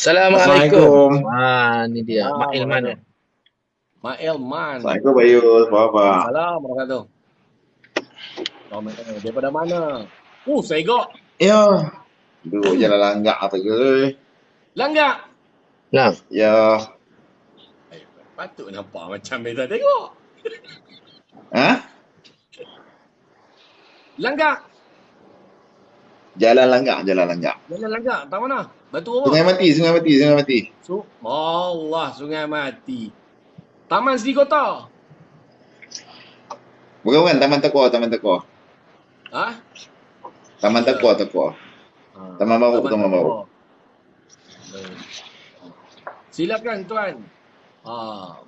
Assalamualaikum. Assalamualaikum. Ini dia, Mak Ilman Wabarakatuh. kan? Mak Elman. Assalamualaikum Bayus. Apa khabar? Salam wabarakatuh. Daripada mana? Segok. Ya, duduk je lah langgak tu ke. Langgak. Nah, Ya, Patut nampak macam beza tengok. ha? Langgak. Jalan langgak, jalan langgak. Jalan langgak. Tak mana? Batu Sungai apa? Mati, Sungai Mati, Sungai Mati. Allah, Sungai Mati. Taman Seri Kota. Bukan, Taman Tekor, Taman Tekor. Ha? Taman Ya. Tekor, Tekor. Taman Baru, Taman Baru. Baik. Silakan tuan.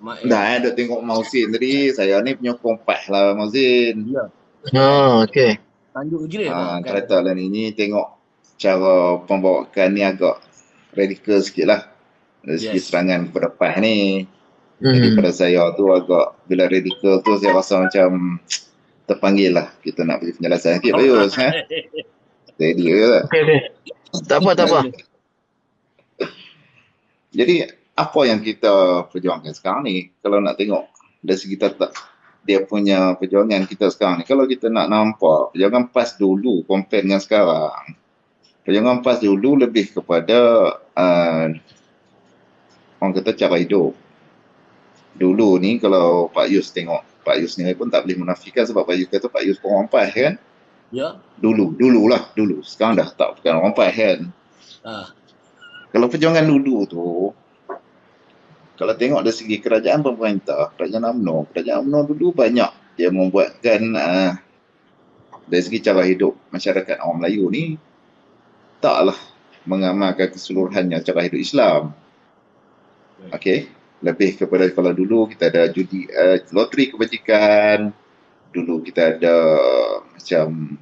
Mak El. Dah, duk tengok Mausin tadi. Saya ni penyokong PAS lah Mausin. Ya. okey. Tanjung Grid bawakan. Kereta lah ni tengok cara pembawakan ni agak radikal sikit lah. Dari segi Yes. serangan kepada PAS ni. Jadi pada saya tu agak, bila radikal tu saya rasa macam terpanggil lah. Kita nak beri penjelasan sikit Bayus. Steady ke tak? Okey. Tak apa. Jadi apa yang kita perjuangkan sekarang ni, kalau nak tengok dari segi dia punya perjuangan kita sekarang ni, kalau kita nak nampak perjuangan PAS dulu compare dengan sekarang, perjuangan PAS dulu lebih kepada orang kata cara hidup. Dulu ni kalau Pak Yus tengok, Pak Yus ni pun tak boleh menafikan sebab Pak Yus kata Pak Yus orang PAS kan. Ya. Dulu. Sekarang dah tak, bukan orang PAS kan. Kalau perjuangan dulu tu, kalau tengok dari segi kerajaan pemerintah, kerajaan UMNO dulu banyak dia membuatkan dari segi cara hidup masyarakat orang Melayu ni taklah mengamalkan keseluruhannya cara hidup Islam. Okey, lebih kepada kalau dulu kita ada judi, loteri kebajikan, dulu kita ada macam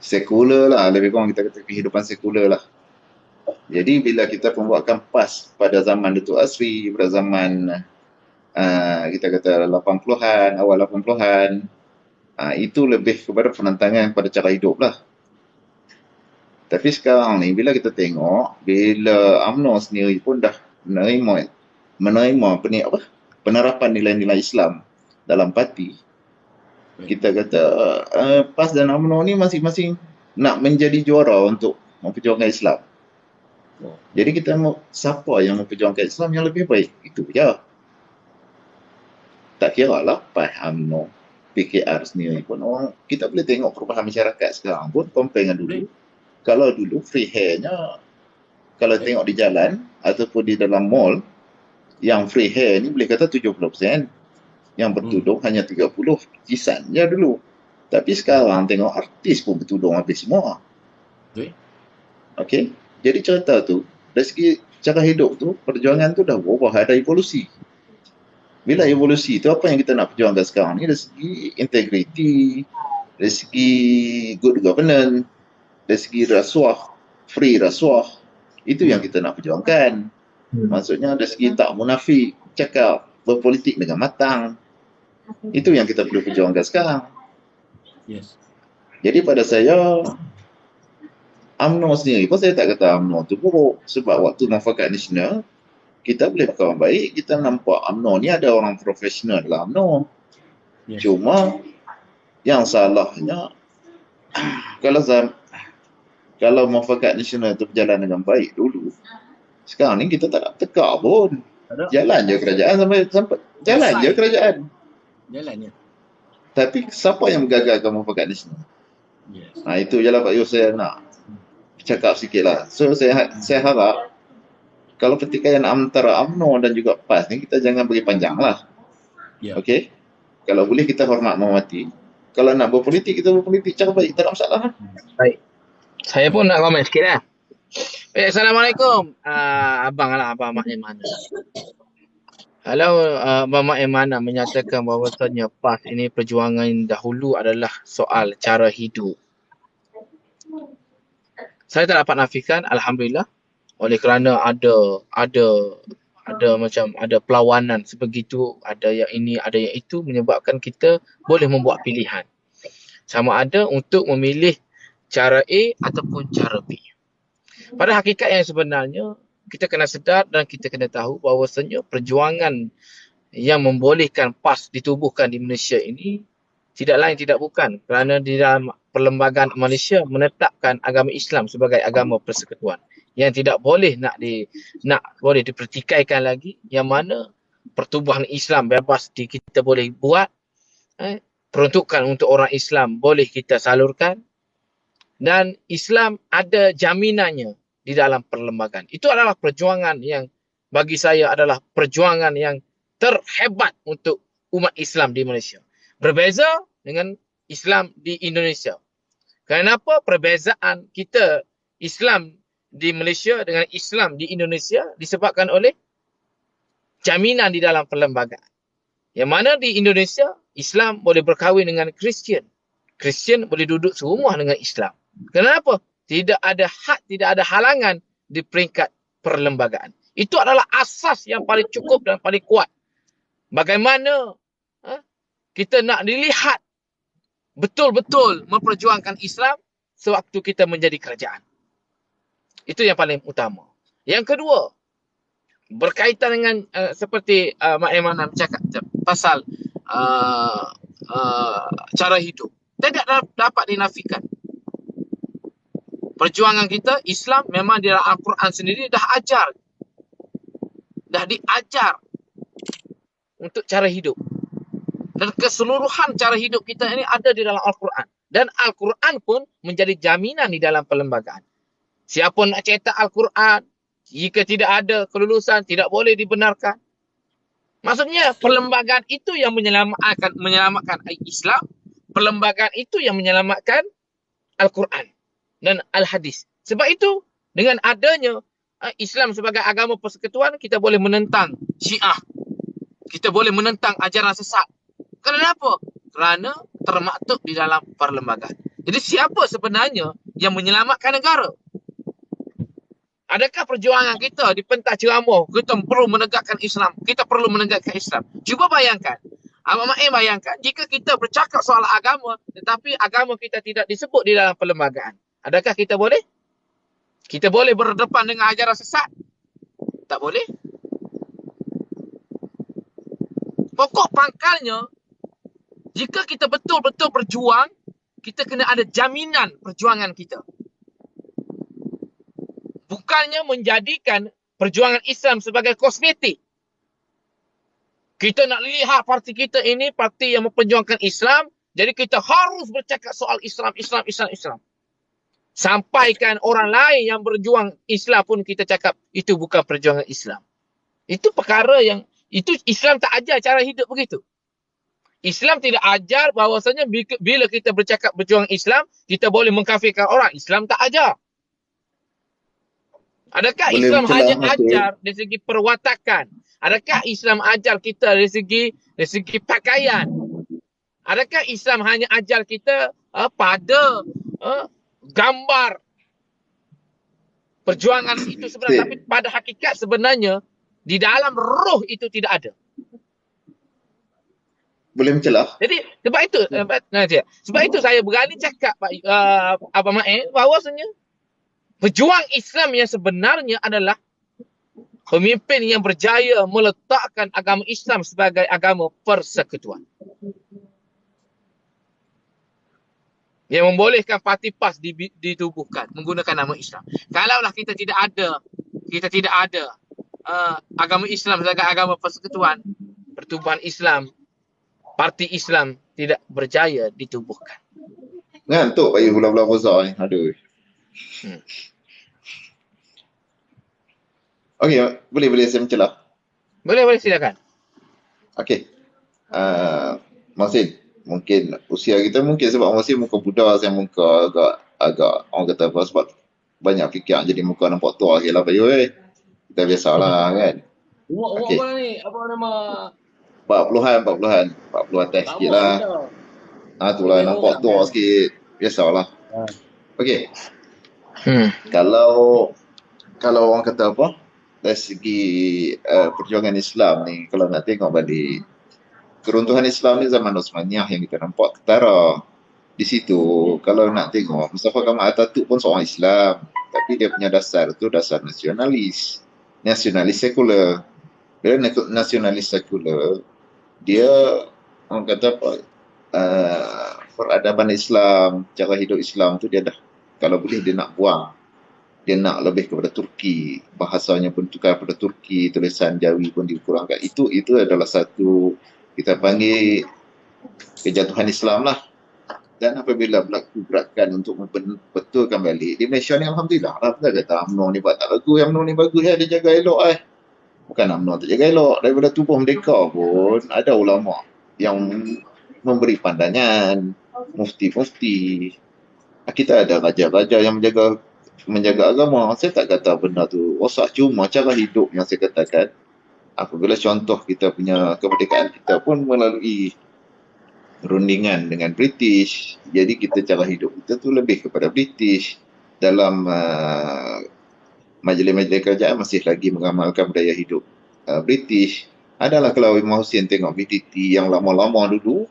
sekular lah, lebih kurang kita kata kehidupan sekular lah. Jadi bila kita pembuatkan PAS pada zaman Datuk Asri, pada zaman kita kata 80-an, awal 80-an, itu lebih kepada penentangan pada cara hidup lah. Tapi sekarang ni bila kita tengok, bila UMNO sendiri pun dah menerima penerapan nilai-nilai Islam dalam parti, kita kata PAS dan UMNO ni masing-masing nak menjadi juara untuk memperjuangkan Islam. Jadi kita mau siapa yang memperjuangkan Islam yang lebih baik, itu je. Tak kira lah PAS, UMNO, PKR sendiri pun orang, kita boleh tengok perubahan masyarakat sekarang pun compare dengan dulu. Kalau dulu free hairnya, kalau tengok di jalan ataupun di dalam mall, yang free hair ni boleh kata 70%, yang bertudung hanya 30%, kisan je dulu. Tapi sekarang tengok artis pun bertudung habis semua. Okey. Jadi cerita tu, dari segi cara hidup tu, perjuangan tu dah berubah, ada evolusi. Bila evolusi tu, apa yang kita nak perjuangkan sekarang ni, dari segi integriti, dari segi good governance, dari segi rasuah, free rasuah, itu yang kita nak perjuangkan. Maksudnya dari segi tak munafik, cakap, berpolitik dengan matang, itu yang kita perlu perjuangkan sekarang. Yes. Jadi pada saya, UMNO sendiri pun saya tak kata UMNO tu buruk. Sebab waktu Muafakat Nasional, kita boleh berkawan baik. Kita nampak UMNO ni ada orang profesional dalam UMNO. Yes. Cuma, yang salahnya, kalau Muafakat Nasional tu berjalan dengan baik dulu, sekarang ni kita tak nak tekak pun. Jalan je kerajaan sampai jalan je kerajaan. Jalannya. Tapi siapa yang menggagalkan Muafakat Nasional? Yes. Itu je lah Pak Yus saya nak cakap sikit lah. So saya harap kalau pertikaian antara UMNO dan juga PAS ni kita jangan beri panjang lah. Yeah. Okey. Kalau boleh kita hormat menghormati. Kalau nak berpolitik kita berpolitik cara baik, tak ada masalah lah. Baik. Saya pun nak komen sikit lah. Assalamualaikum. Abang Mak Ilman. Kalau Abang Mak Ilman menyatakan bahawasanya PAS ini perjuangan dahulu adalah soal cara hidup. Saya tak dapat nafikan, alhamdulillah, oleh kerana ada macam ada perlawanan sebegitu, ada yang ini, ada yang itu, menyebabkan kita boleh membuat pilihan. Sama ada untuk memilih cara A ataupun cara B. Pada hakikat yang sebenarnya, kita kena sedar dan kita kena tahu bahawasanya perjuangan yang membolehkan PAS ditubuhkan di Malaysia ini tidak lain tidak bukan kerana di dalam Perlembagaan Malaysia menetapkan agama Islam sebagai agama persekutuan yang tidak boleh boleh dipertikaikan lagi, yang mana pertubuhan Islam bebas kita boleh buat, peruntukan untuk orang Islam boleh kita salurkan, dan Islam ada jaminannya di dalam perlembagaan. Itu adalah perjuangan yang bagi saya adalah perjuangan yang terhebat untuk umat Islam di Malaysia. Berbeza dengan Islam di Indonesia. Kenapa perbezaan kita Islam di Malaysia dengan Islam di Indonesia disebabkan oleh jaminan di dalam perlembagaan. Yang mana di Indonesia, Islam boleh berkahwin dengan Kristian. Kristian boleh duduk serumah dengan Islam. Kenapa? Tidak ada had, tidak ada halangan di peringkat perlembagaan. Itu adalah asas yang paling cukup dan paling kuat. Bagaimana kita nak dilihat betul-betul memperjuangkan Islam sewaktu kita menjadi kerajaan. Itu yang paling utama. Yang kedua, berkaitan dengan seperti Mak Aimanah bercakap pasal cara hidup. Tidak dapat dinafikan. Perjuangan kita, Islam memang di dalam Al-Quran sendiri dah diajar untuk cara hidup. Dan keseluruhan cara hidup kita ini ada di dalam Al-Quran. Dan Al-Quran pun menjadi jaminan di dalam perlembagaan. Siapa nak cetak Al-Quran, jika tidak ada kelulusan, tidak boleh dibenarkan. Maksudnya, perlembagaan itu yang menyelamatkan Islam. Perlembagaan itu yang menyelamatkan Al-Quran dan Al-Hadis. Sebab itu, dengan adanya Islam sebagai agama persekutuan, kita boleh menentang Syiah. Kita boleh menentang ajaran sesat. Kenapa? Kerana termaktub di dalam perlembagaan. Jadi siapa sebenarnya yang menyelamatkan negara? Adakah perjuangan kita di pentas ceramah, kita perlu menegakkan Islam, kita perlu menegakkan Islam? Cuba bayangkan. Abang Ma'in bayangkan, jika kita bercakap soal agama, tetapi agama kita tidak disebut di dalam perlembagaan. Adakah kita boleh? Kita boleh berdepan dengan ajaran sesat? Tak boleh. Pokok pangkalnya, jika kita betul-betul berjuang, kita kena ada jaminan perjuangan kita. Bukannya menjadikan perjuangan Islam sebagai kosmetik. Kita nak lihat parti kita ini, parti yang memperjuangkan Islam, jadi kita harus bercakap soal Islam. Sampaikan orang lain yang berjuang Islam pun kita cakap, itu bukan perjuangan Islam. Itu perkara yang, itu Islam tak ajar cara hidup begitu. Islam tidak ajar bahawasanya bila kita bercakap berjuang Islam, kita boleh mengkafirkan orang. Islam tak ajar. Adakah boleh Islam hanya ajar dari segi perwatakan? Adakah Islam ajar kita dari segi pakaian? Adakah Islam hanya ajar kita pada gambar perjuangan itu sebenarnya? Tapi pada hakikat sebenarnya di dalam roh itu tidak ada. Boleh mencelah. Jadi sebab itu saya berani cakap Abang Ma'in bahawasanya pejuang Islam yang sebenarnya adalah pemimpin yang berjaya meletakkan agama Islam sebagai agama persekutuan. Yang membolehkan parti PAS ditubuhkan menggunakan nama Islam. Kalaulah kita tidak ada agama Islam sebagai agama persekutuan, pertubuhan Islam, parti Islam tidak berjaya ditubuhkan. Ngantuk payah bulan-bulan puasa ni. Aduh. Okey, boleh saya mencelah? Boleh silakan. Okey. Masin, mungkin usia kita mungkin sebab masih muka budak, saya muka agak orang kata apa, sebab banyak fikir jadi muka nampak tua lagi lah payah. Kita biasalah kan. Umur apa ni? Apa nama? 40-an atas sikit lah. Itulah nampak tua sikit. Biasalah. Okey. Kalau orang kata apa, dari segi perjuangan Islam ni, kalau nak tengok balik, keruntuhan Islam ni zaman Osmaniyah yang kita nampak ketara. Di situ, kalau nak tengok, Mustafa Kamal Atatürk pun seorang Islam. Tapi dia punya dasar tu dasar nasionalis. nasionalis sekular. Bila nasionalis sekular, dia orang kata apa, peradaban Islam, cara hidup Islam tu dia dah, kalau boleh dia nak buang. Dia nak lebih kepada Turki, bahasanya pun tukar pada Turki, tulisan Jawi pun dikurangkan. Itu adalah satu, kita panggil kejatuhan Islam lah. Dan apabila berlaku gerakan untuk membetulkan balik, di Malaysia ni Alhamdulillah lah, kita kata UMNO ni buat tak bagus, UMNO ni bagus, dia jaga elok Bukan UMNO tak jaga elok, daripada tubuh Merdeka pun ada ulama yang memberi pandangan, mufti-mufti. Kita ada raja-raja yang menjaga agama. Saya tak kata benda tu rosak, cuma cara hidup yang saya katakan, apabila contoh kita punya kemerdekaan kita pun melalui rundingan dengan British, jadi kita cara hidup kita tu lebih kepada British. Dalam majlis-majlis kerajaan masih lagi mengamalkan budaya hidup British. Adalah kalau Imam Hussein tengok BTT yang lama-lama dulu,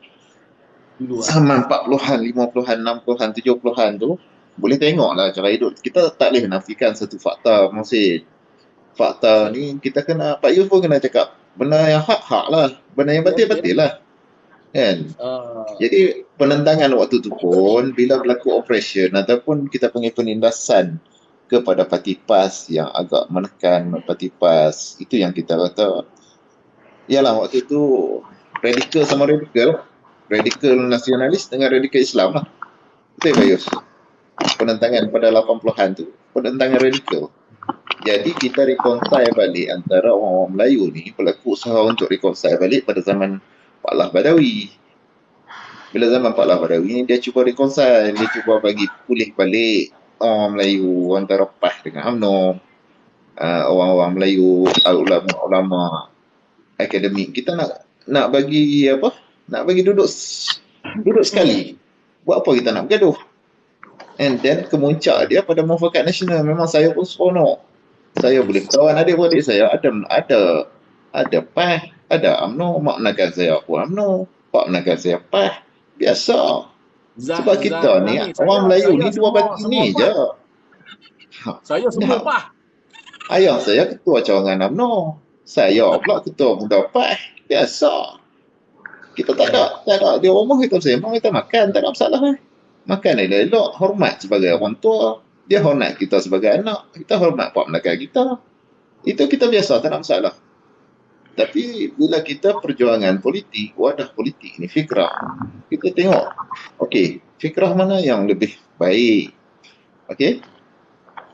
zaman 40-an, 50-an, 60-an, 70-an tu, boleh tengoklah cara hidup. Kita tak boleh nafikan satu fakta, Hussein. Fakta ni kita kena, Pak Yus pun kena cakap, benda yang hak-hak lah, benda yang batil-batil lah. Kan? Jadi penentangan waktu tu pun bila berlaku operation ataupun kita panggil penindasan kepada parti PAS yang agak menekan parti PAS, itu yang kita kata ialah waktu tu radikal sama radikal nasionalis dengan radikal Islam lah. Betul Bayus? Penentangan pada 80-an tu penentangan radikal. Jadi kita reconcile balik antara orang-orang Melayu ni, berlaku usaha untuk reconcile balik pada zaman Pak Lah Badawi. Bila zaman Pak Lah Badawi ni, dia cuba reconcile, dia cuba bagi pulih balik orang Melayu antara PAS dengan UMNO, orang-orang Melayu, ulama-ulama akademik. Kita nak bagi apa? Nak bagi duduk sekali. Buat apa kita nak bergaduh? And then kemuncak dia pada mufakat nasional. Memang saya pun seronok. Saya boleh kawan adik-adik saya, ada PAS, ada UMNO, mak menakan saya pun UMNO, pak menakan saya PAS. Biasa. Sebab kita ni, orang Melayu ni dua bagi ni je. Saya semua PAS. Ayah saya ketua cawangan UMNO. Saya pula ketua muda PAS. Biasa. Kita tak ada. Di rumah kita sembang, kita makan, tak ada masalah. Makan elok-elok, hormat sebagai orang tua. Dia hormat kita sebagai anak. Kita hormat pak menakan kita. Itu kita biasa, tak ada masalah. Tapi bila kita perjuangan politik, wadah politik ni fikrah, kita tengok, okey, fikrah mana yang lebih baik? Okey?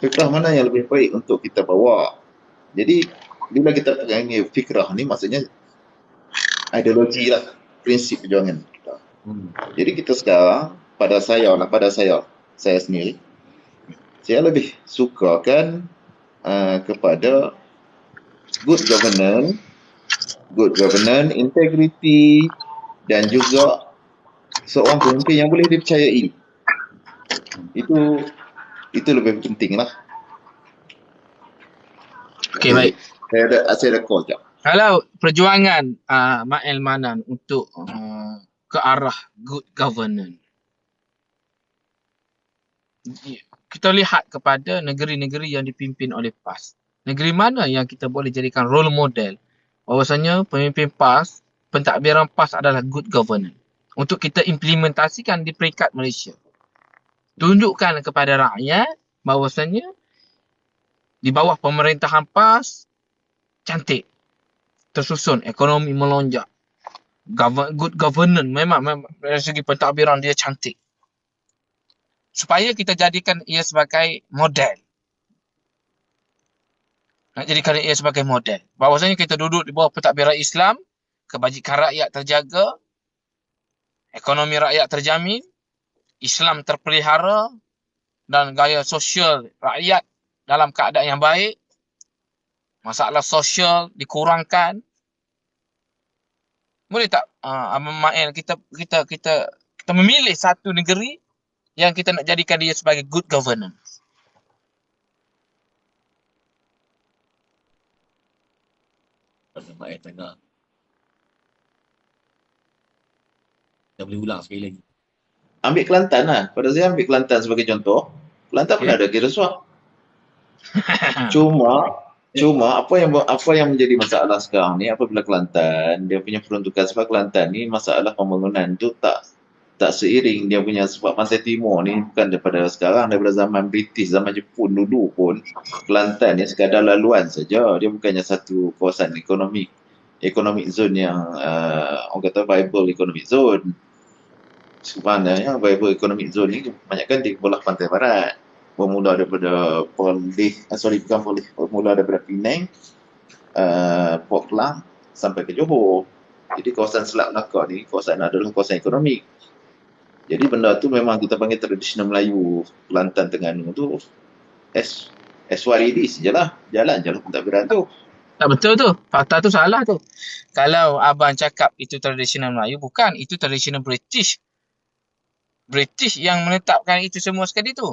Fikrah mana yang lebih baik untuk kita bawa? Jadi, bila kita pegang ni fikrah ni, maksudnya ideologi lah, prinsip perjuangan kita. Jadi kita sekarang, pada saya sendiri, saya lebih sukakan kepada good governance, integrity, dan juga seorang pemimpin yang boleh dipercayai. Itu lebih penting lah. Okey, baik. Saya ada call sekejap. Kalau perjuangan Mael Manan untuk ke arah good governance, kita lihat kepada negeri-negeri yang dipimpin oleh PAS. Negeri mana yang kita boleh jadikan role model bahawasanya pemimpin PAS, pentadbiran PAS adalah good governance untuk kita implementasikan di peringkat Malaysia. Tunjukkan kepada rakyat bahawasanya di bawah pemerintahan PAS cantik, tersusun, ekonomi melonjak, good governance memang dari segi pentadbiran dia cantik. Supaya kita jadikan ia sebagai model. Nak jadikan ia sebagai model. Bahawasanya kita duduk di bawah pentadbiran Islam, kebajikan rakyat terjaga, ekonomi rakyat terjamin, Islam terpelihara, dan gaya sosial rakyat dalam keadaan yang baik, masalah sosial dikurangkan. Boleh tak Abang Mael kita memilih satu negeri yang kita nak jadikan dia sebagai good governance? Abang Mael tengah. Dah boleh ulang sekali lagi. Ambil Kelantan lah. Pada saya ambil Kelantan sebagai contoh. Kelantan pun ada kira suap. Cuma Cuma apa yang menjadi masalah sekarang ni apabila Kelantan dia punya peruntukan, sebab Kelantan ni masalah pembangunan tu tak seiring dia punya, sebab Pantai Timur ni bukan daripada sekarang, daripada zaman British, zaman Jepun dulu pun Kelantan ni sekadar laluan saja, dia bukannya satu kawasan economic zone yang orang kata viable economic zone. Sebenarnya viable economic zone ni kebanyakan di belah pantai barat, bermula daripada bermula daripada Penang, Port Klang sampai ke Johor. Jadi kawasan Selat Melaka ni adalah kawasan ekonomi. Jadi benda tu memang kita panggil tradisional Melayu Kelantan Terengganu tu as what it is je lah. Jalan je lah pentadbiran tu. Tak betul tu. Fakta tu salah tu. Kalau abang cakap itu tradisional Melayu, bukan. Itu tradisional British. British yang menetapkan itu semua sekali tu.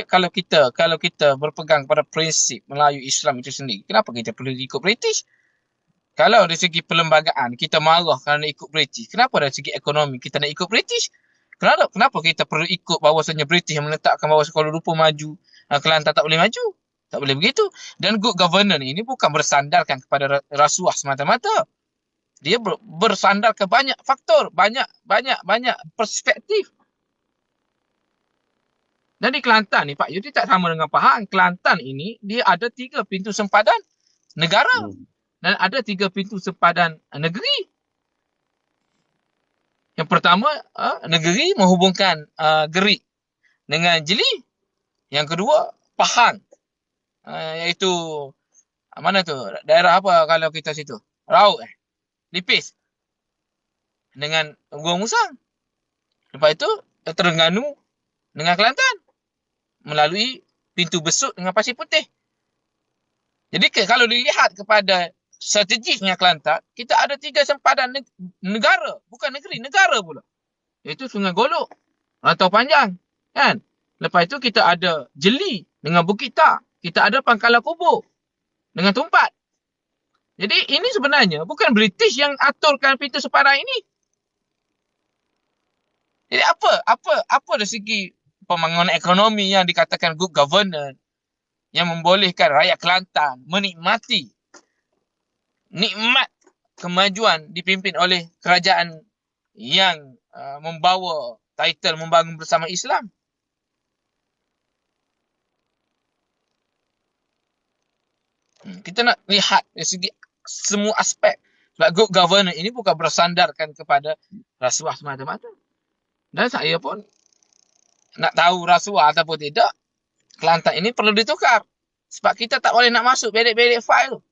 Kalau kita berpegang pada prinsip Melayu Islam itu sendiri, kenapa kita perlu ikut British? Kalau dari segi perlembagaan kita marah kerana ikut British, kenapa dari segi ekonomi kita nak ikut British? Kenapa kita perlu ikut bahawasanya British yang menetapkan bahawa Kuala Lumpur maju, Kelantan tak boleh maju? Tak boleh begitu. Dan good governance ini bukan bersandarkan kepada rasuah semata-mata. Dia bersandar ke banyak faktor, banyak perspektif. Dan di Kelantan ni Pak Yudi tak sama dengan Pahang. Kelantan ini dia ada 3 pintu sempadan negara dan ada 3 pintu sempadan negeri. Yang pertama, negeri menghubungkan Gerik dengan Jeli. Yang kedua, Pahang. Iaitu mana tu? Daerah apa kalau kita situ? Rauk Lipis dengan Gua Musang. Lepas itu Terengganu dengan Kelantan melalui pintu Besut dengan Pasir Putih. Jadi kalau dilihat kepada strategisnya Kelantan, kita ada 3 sempadan negara, bukan negeri, negara pula. Iaitu Sungai Golok, Rantau Panjang, kan? Lepas itu kita ada Jeli dengan Bukit Tak. Kita ada Pangkalan Kubur dengan Tumpat. Jadi ini sebenarnya bukan British yang aturkan pintu sempadan ini. Jadi apa dari segi pembangunan ekonomi yang dikatakan good governance yang membolehkan rakyat Kelantan menikmati nikmat kemajuan dipimpin oleh kerajaan yang membawa title membangun bersama Islam. Kita nak lihat dari segi semua aspek. Sebab good governance ini bukan bersandarkan kepada rasuah semata-mata. Dan saya pun nak tahu rasuah ataupun tidak, Kelantan ini perlu ditukar. Sebab kita tak boleh nak masuk bedek-bedek file.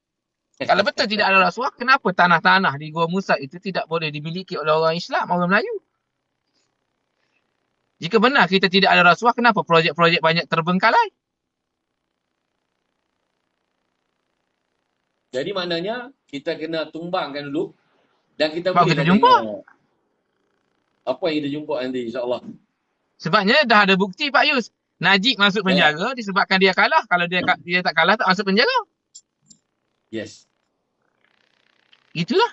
Kalau betul tidak ada rasuah, kenapa tanah-tanah di Gua Musang itu tidak boleh dimiliki oleh orang Islam, orang Melayu? Jika benar kita tidak ada rasuah, kenapa projek-projek banyak terbengkalai? Jadi maknanya kita kena tumbangkan dulu dan kita Baru boleh kita jumpa. Apa yang kita jumpa nanti insya-Allah. Sebabnya dah ada bukti Pak Yus. Najib masuk penjara disebabkan dia kalah. Kalau dia tak kalah tak masuk penjara. Yes. Itulah.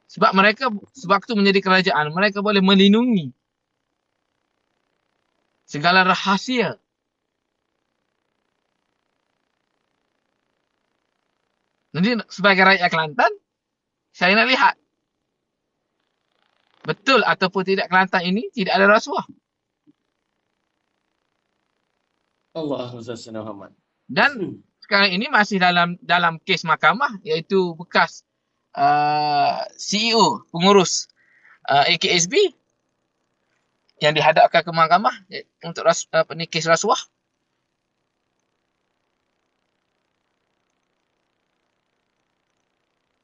Sebab mereka sewaktu menjadi kerajaan, mereka boleh melindungi segala rahasia. Jadi sebagai rakyat Kelantan, saya nak lihat betul ataupun tidak Kelantan ini tidak ada rasuah. Allahumma salli ala Muhammad. Dan sekarang ini masih dalam kes mahkamah, iaitu bekas CEO pengurus AKSB yang dihadapkan ke mahkamah untuk kes rasuah.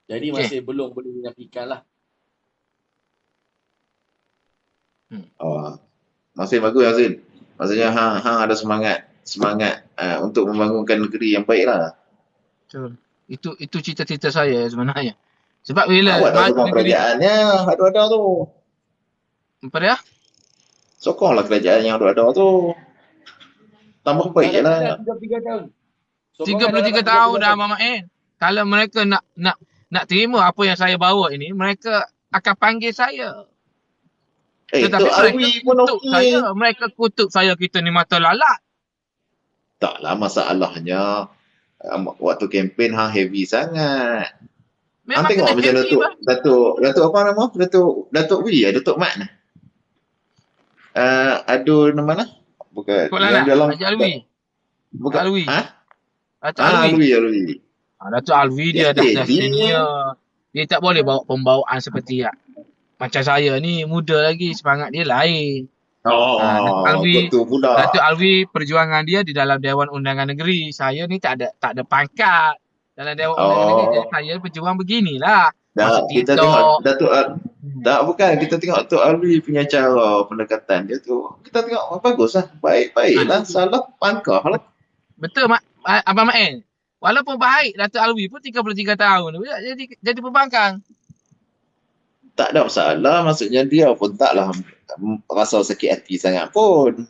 Jadi masih belum boleh dinafikan lah. Masih bagus Azin. Maksudnya hang ada semangat untuk membangunkan negeri yang baik lah. Betul. Itu cita-cita saya sebenarnya. Sebab bila awak sokong kerajaannya ada tu. Apa dia? Sokonglah kerajaan yang ada tu. Tambah baik je lah. 33 tahun. 33 tahun dah Mama En. Kalau mereka nak terima apa yang saya bawa ini, mereka akan panggil saya. Tetapi mereka kutuk saya. Mereka kutuk saya, kita ni mata lalat. Taklah masalahnya waktu kempen hang heavy sangat. Hang Memang tengok kena macam heavy bang. Datuk apa nama? Datuk Wi ya, Datuk Mat nah. Aduh nama mana? Bukan Kau lah yang nak? dalam Haji Alwi. bukan Alwi. Datuk Alwi. Alwi. Datuk Alwi Dia dia dah steady. senior. Dia tak boleh bawa pembawaan seperti macam saya ni, muda lagi, semangat dia lain. Datuk Alwi perjuangan dia di dalam Dewan Undangan Negeri. Saya ni tak ada pangkat dalam Dewan Undangan Negeri. Jadi saya berjuang beginilah. Masuk Kita TikTok. tengok bukan kita tengok Datuk Alwi punya cara pendekatan dia tu. Kita tengok baguslah, baik-baiklah, salah pangkah lah. Betul Abang Maen. Walaupun baik Datuk Alwi pun 33 tahun jadi pembangkang. Tak ada masalah, maksudnya dia pun taklah rasa sakit hati sangat pun.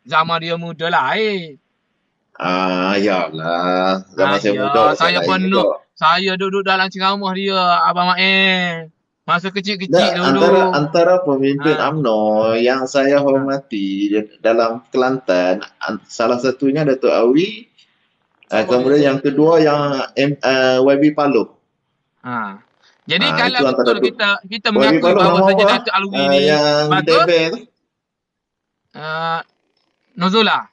Zaman dia muda lah Yalah. Zaman saya muda. Saya penuh. Saya duduk dalam ceramah dia, Abang Maen. Masa kecil-kecil dulu. Antara pemimpin UMNO yang saya hormati dalam Kelantan, salah satunya Datuk Awi, kemudian yang kedua yang YB Paloh. Jadi kalau betul kita mengakui bahawa saja Datuk Alwi ni yang bagus. Nuzula.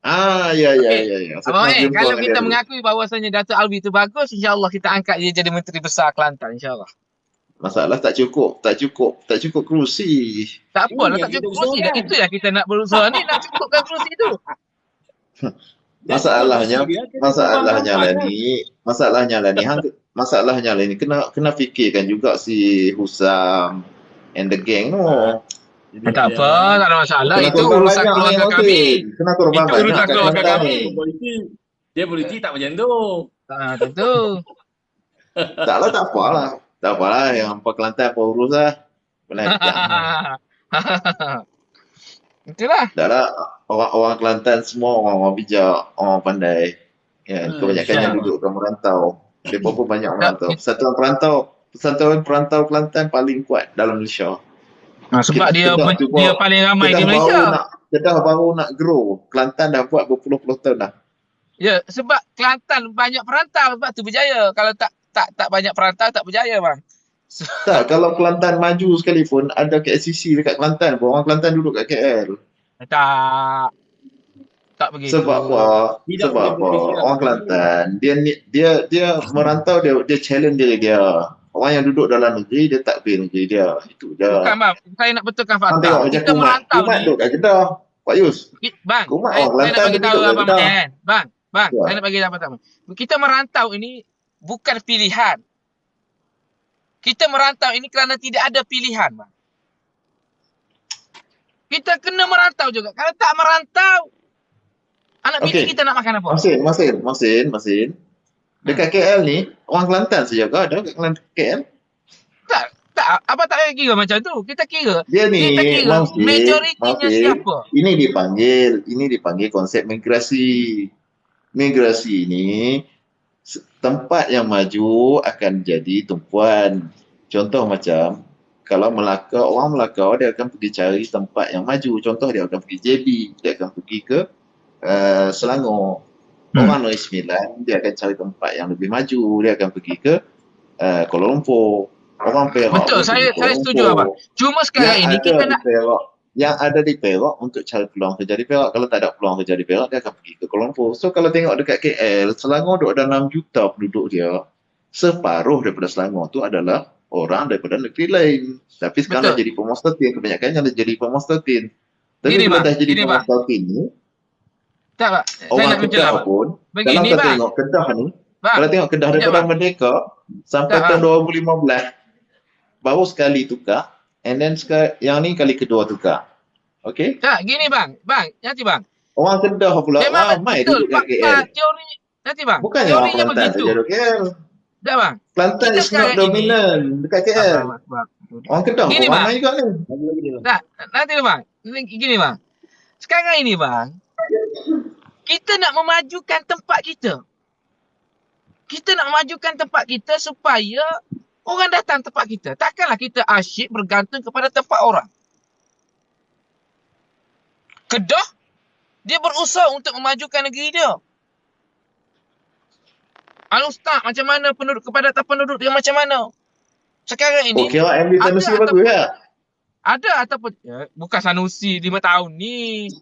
Ya. Abang Maen, kalau kita mengakui bahawasanya Datuk Alwi itu bagus, insya-Allah kita angkat dia jadi Menteri Besar Kelantan, insya-Allah. Masalah tak cukup kerusi. Tak apalah, tak cukup kerusi dah. Itu yang kita nak berusaha ni, nak cukupkan kerusi tu. Masalahnya lah ni kena fikirkan juga si Husam and the gang no. Tak apa, tak ada masalah. Itu urusan keluarga kami. Kenapa itu urusan keluarga kami. Dia politik tak macam tu. Tentu. Tak apalah. Yang apa Kelantan apa urus lah. Itulah. Taklah orang Kelantan semua orang bijak, orang pandai. Ya, kebanyakannya duduk ke merantau. Dia pun banyak merantau. Persatuan perantau Kelantan paling kuat dalam Malaysia. Sebab dia paling ramai di Malaysia. Kedah baru nak grow. Kelantan dah buat berpuluh-puluh tahun dah. Ya, sebab Kelantan banyak perantau, sebab tu berjaya. Kalau tak banyak perantau, tak berjaya bang. Tak, kalau Kelantan maju sekalipun, ada KLCC dekat Kelantan. Orang Kelantan duduk kat KL. Tak begitu. Sebab apa? Orang Kelantan, dia merantau, dia challenge diri dia. Orang yang duduk dalam negeri, dia tak pilih negeri dia. Itu je. Bukan bang, saya nak betulkan fakta. Kita merantau ni. Kumat duduk kat Kedah. Pak Yus. Bang, saya nak bagi tahu Abang Maen. Bang, saya nak bagi tahu. Kita merantau ini bukan pilihan. Kita merantau ini kerana tidak ada pilihan, bang. Kita kena merantau juga. Kalau tak merantau, anak bini kita nak makan apa? Masin. Dekat KL ni, orang Kelantan saja ke ada dekat KL? Tak. Apa tak payah kira macam tu? Kita kira. Dia ni, majoritinya siapa? Ini dipanggil konsep migrasi. Migrasi ni, tempat yang maju akan jadi tumpuan. Contoh macam, kalau orang Melaka, dia akan pergi cari tempat yang maju. Contoh, dia akan pergi JB, dia akan pergi ke Selangor. Orang Negeri Sembilan, dia akan cari tempat yang lebih maju. Dia akan pergi ke Kuala Lumpur. Orang Perak. Betul, saya setuju abang. Cuma sekarang ini kita nak... Yang ada di Perak untuk cari peluang kerja di Perak. Kalau tak ada peluang kerja di Perak, dia akan pergi ke Kuala Lumpur. So, kalau tengok dekat KL, Selangor ada 6 juta penduduk dia. Separuh daripada Selangor tu adalah orang daripada negeri lain. Tapi sekarang dah jadi pemostatin. Kebanyakannya dah jadi pemostatin. Tapi bila dah jadi pemostatin ni, tak, Pak. Orang Kedah pun, kalau kita tengok Kedah ni, kalau tengok Kedah daripada Merdeka sampai tahun 2015, baru sekali tukar, and then yang ni kali kedua tukar. Okay? Tak, gini bang, nanti bang. Orang Kedah pula ramai duduk kat KL. Teori, nanti bang. Bukannya orang Kelantan saja duduk KL. Tak bang. Kelantan is not dominant dekat KL. Orang Kedah pun ramai juga ni. Tak, nanti bang. Gini bang. Sekarang ini bang, kita nak memajukan tempat kita. Kita nak memajukan tempat kita supaya orang datang tempat kita. Takkanlah kita asyik bergantung kepada tempat orang. Kedah Dia berusaha untuk memajukan negeri dia. Al-Ustaz macam mana penduduk, kepadatan penduduk dia macam mana? Sekarang ini Okey lah, MB Sanusi ada bagus lah. ada ataupun bukan Sanusi 5 tahun ni.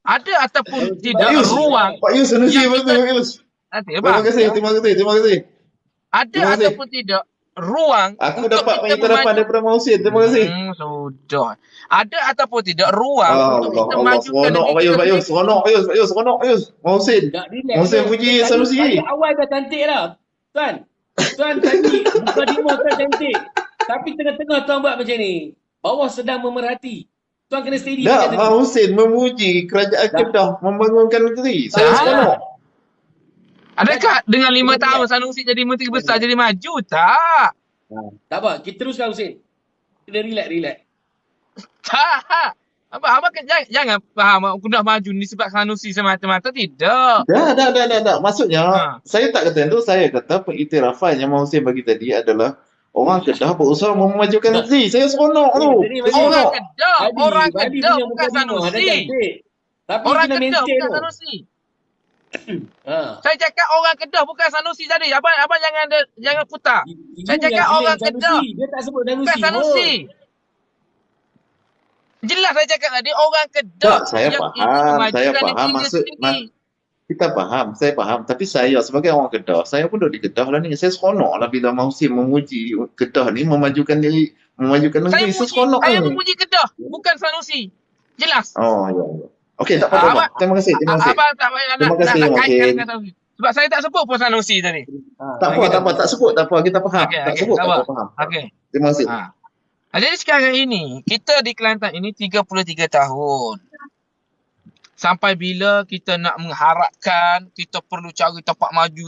Ada ataupun tidak ruang Pak Yus Sanusi yang bagus, kita Pak Yus. nanti Terima kasih, terima kasih, terima kasih. ada Terima kasih. ataupun tidak ruang Aku untuk dapat kita pengiktirafan daripada Mausin, terima kasih. Sudah. Ada ataupun tidak ruang untuk kita Allah, majukan seronok negeri Pak Yus, kita Pak Yus, sendiri. seronok Pak Yus, Pak Yus, seronok Pak Yus. Mausin. Tak relax. Mausin puji Sanusi. Tadi awal dah cantik lah. Tuan tadi buka demo tuan cantik. Tapi tengah-tengah tuan buat macam ni. Bawah sedang memerhati. Tuan kena steady Tak, macam ni. Mausin memuji kerajaan Kedah membangunkan negeri. Saya seronok. Adakah dengan 5 tahun Sanusi jadi menteri besar jadi maju? Tak. Tak apa, kita teruskan Husin. Kita relax. Tak. Abang jangan faham aku dah maju ni sebab Sanusi semata-mata. Tidak. Dah. Maksudnya, saya tak kata itu. Saya kata pengiktirafan yang Mausin bagi tadi adalah orang Kedah berusaha memajukan negeri. Saya seronok tu. Orang Kedah bukan Sanusi. Tapi Orang kena Kedah maintain bukan tu. Sanusi. Saya cakap orang Kedah bukan Sanusi tadi. Abang jangan putar. Saya cakap orang Kedah Dia tak sebut Sanusi. bukan Sanusi. Jelas saya cakap tadi orang Kedah Tak, saya yang faham. ingin memajukan Saya faham negeri dia maksud sendiri. kita faham, saya faham. Tapi saya sebagai orang Kedah, saya pun duduk di Kedah lah ni. Saya seronok lah bila Mausin memuji Kedah ni memajukan diri, memajukan negeri. Saya seronok Saya ni. memuji Kedah, bukan Sanusi. Jelas. Oh, ya. Okey, tak apa-apa. Terima kasih. Abang tak payah Terima kasih, nak kaitkan Mausin. dengan Sanusi. Sebab saya tak sebut pun Sanusi tadi. Tak apa. Tak sebut, tak apa. Kita faham. Tak sebut, tak apa. Faham. Okey. Terima kasih. Jadi sekarang ini, kita di Kelantan ini 33 tahun. Sampai bila kita nak mengharapkan kita perlu cari tempat maju.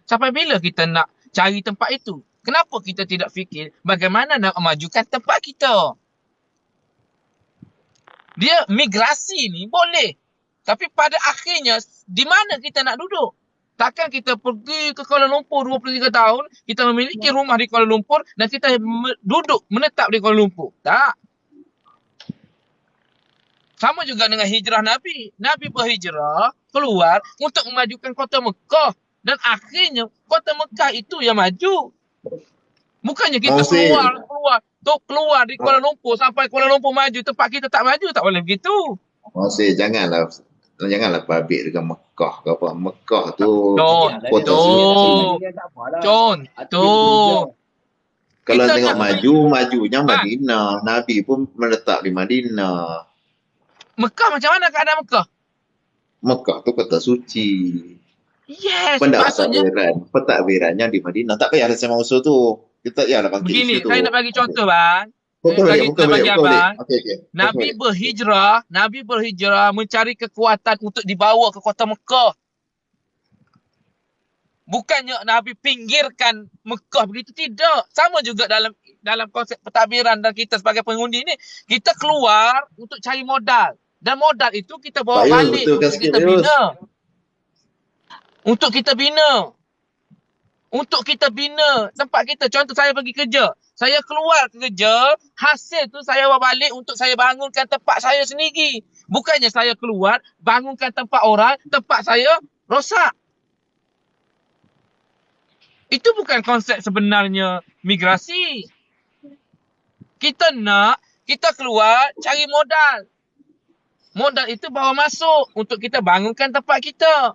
Sampai bila kita nak cari tempat itu? Kenapa kita tidak fikir bagaimana nak memajukan tempat kita? Dia migrasi ni boleh. Tapi pada akhirnya, di mana kita nak duduk? Takkan kita pergi ke Kuala Lumpur 23 tahun, kita memiliki rumah di Kuala Lumpur dan kita duduk, menetap di Kuala Lumpur. Tak. Sama juga dengan hijrah Nabi. Nabi berhijrah keluar untuk memajukan kota Mekah. Dan akhirnya kota Mekah itu yang maju. Bukannya kita keluar di Kuala Lumpur sampai Kuala Lumpur maju, tempat kita tak maju. Tak boleh begitu. Mausin, janganlah babik dengan Mekah ke apa. Mekah tu Contoh. kalau Kita tengok nak majunya Madinah. Nabi pun menetap di Madinah. Mekah macam mana keadaan Mekah? Mekah tu kota suci. Yes, maksudnya Pentadbirannya di Madinah. Tak payah rasa mausul tu. Kita tak payahlah bangkit begini, situ. saya nak bagi contoh bang. Bukan balik. Okay. Nabi berhijrah mencari kekuatan untuk dibawa ke kota Mekah. Bukannya Nabi pinggirkan Mekah begitu, tidak. Sama juga dalam konsep pentadbiran dan kita sebagai pengundi ni, kita keluar untuk cari modal. Dan modal itu kita bawa balik untuk kita bina tempat kita. Contoh saya pergi kerja. Saya keluar kerja, hasil tu saya bawa balik untuk saya bangunkan tempat saya sendiri. Bukannya saya keluar, bangunkan tempat orang, tempat saya rosak. Itu bukan konsep sebenarnya migrasi. Kita keluar cari modal. Modal itu bawa masuk untuk kita bangunkan tempat kita.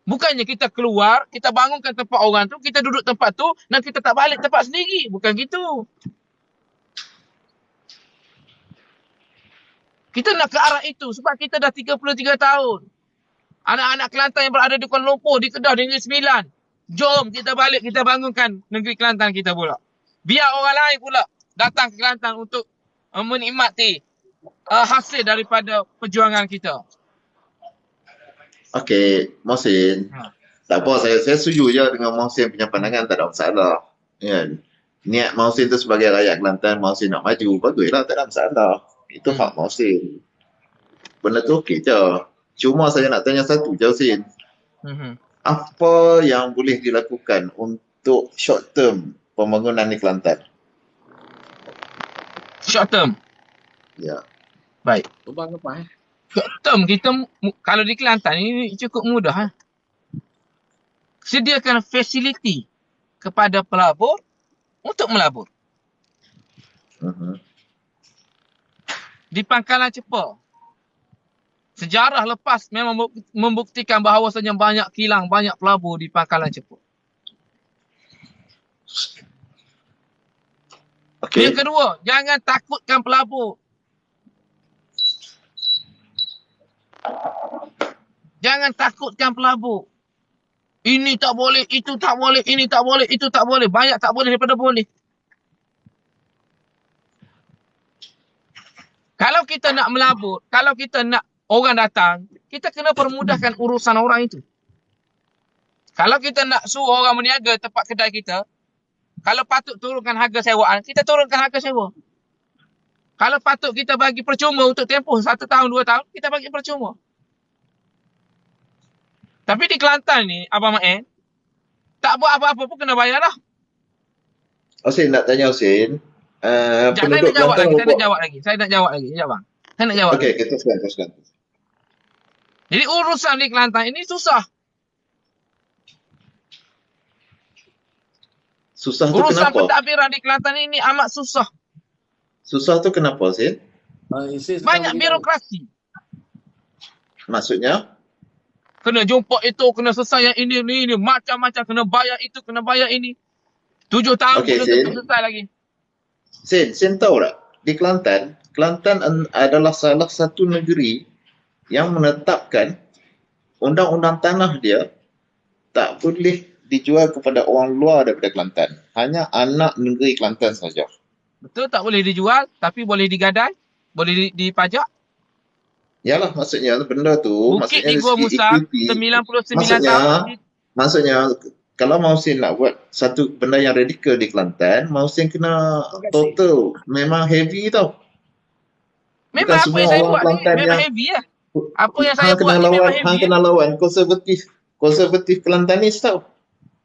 Bukannya kita keluar, kita bangunkan tempat orang tu, kita duduk tempat tu dan kita tak balik tempat sendiri. Bukan gitu. Kita nak ke arah itu sebab kita dah 33 tahun. Anak-anak Kelantan yang berada di Kuala Lumpur, di Kedah, di Negeri Sembilan. Jom kita balik, kita bangunkan negeri Kelantan kita pula. Biar orang lain pula datang ke Kelantan untuk menikmati hasil daripada perjuangan kita. Okey, Mausin. Tak apa, saya setuju je dengan Mausin punya pandangan, tak ada masalah. Kan? Niat Mausin tu sebagai rakyat Kelantan, Mausin nak maju, baguslah, tak ada masalah. Itu hak Mausin. Benda tu okey je. Cuma saya nak tanya satu je, Mausin. Apa yang boleh dilakukan untuk short term pembangunan di Kelantan? Short term? Ya. Baik. Lubang apa Short term kita kalau di Kelantan ini cukup mudah. Sediakan fasiliti kepada pelabur untuk melabur. Di Pangkalan Cepa, sejarah lepas memang membuktikan bahawasanya banyak kilang, banyak pelabur di Pangkalan Cepa. Okey. Yang kedua, jangan takutkan pelabur. Jangan takutkan pelabur. Ini tak boleh, itu tak boleh, ini tak boleh, itu tak boleh. Banyak tak boleh daripada boleh. Kalau kita nak melabur, kalau kita nak orang datang, kita kena permudahkan urusan orang itu. Kalau kita nak suruh orang meniaga tempat kedai kita, kalau patut turunkan harga sewaan, kita turunkan harga sewa. Kalau patut kita bagi percuma untuk tempoh 1 tahun, 2 tahun, kita bagi percuma. Tapi di Kelantan ni, Abang Ma'en, tak buat apa-apa pun kena bayar dah. Husin, nak tanya Husin. Penduduk Kelantan Saya nak jawab lagi. Saya nak jawab lagi. Bang. Saya nak jawab Okey, lagi. teruskan. Jadi urusan di Kelantan ini susah. Susah tu Urusan kenapa? pentadbiran di Kelantan ini amat susah. Susah tu kenapa, Husin? Banyak birokrasi. Maksudnya? Kena jumpa itu, kena selesai yang ini, macam-macam. Kena bayar itu, kena bayar ini. 7 tahun Okey, belum Sin. tentu selesai lagi. Sin tahu tak? Di Kelantan adalah salah satu negeri yang menetapkan undang-undang tanah dia tak boleh dijual kepada orang luar daripada Kelantan. Hanya anak negeri Kelantan saja. Betul, tak boleh dijual, tapi boleh digadai, boleh dipajak. Yalah, maksudnya benda tu Bukit maksudnya di Gua Musang, 99 tahun. Maksudnya kalau Mausin nak buat satu benda yang radikal di Kelantan, Mausin kena total memang heavy tau. Memang apa yang saya buat ni memang heavy lah. Apa yang saya buat ni memang heavy. Hang kena lawan konservatif Kelantanis tau.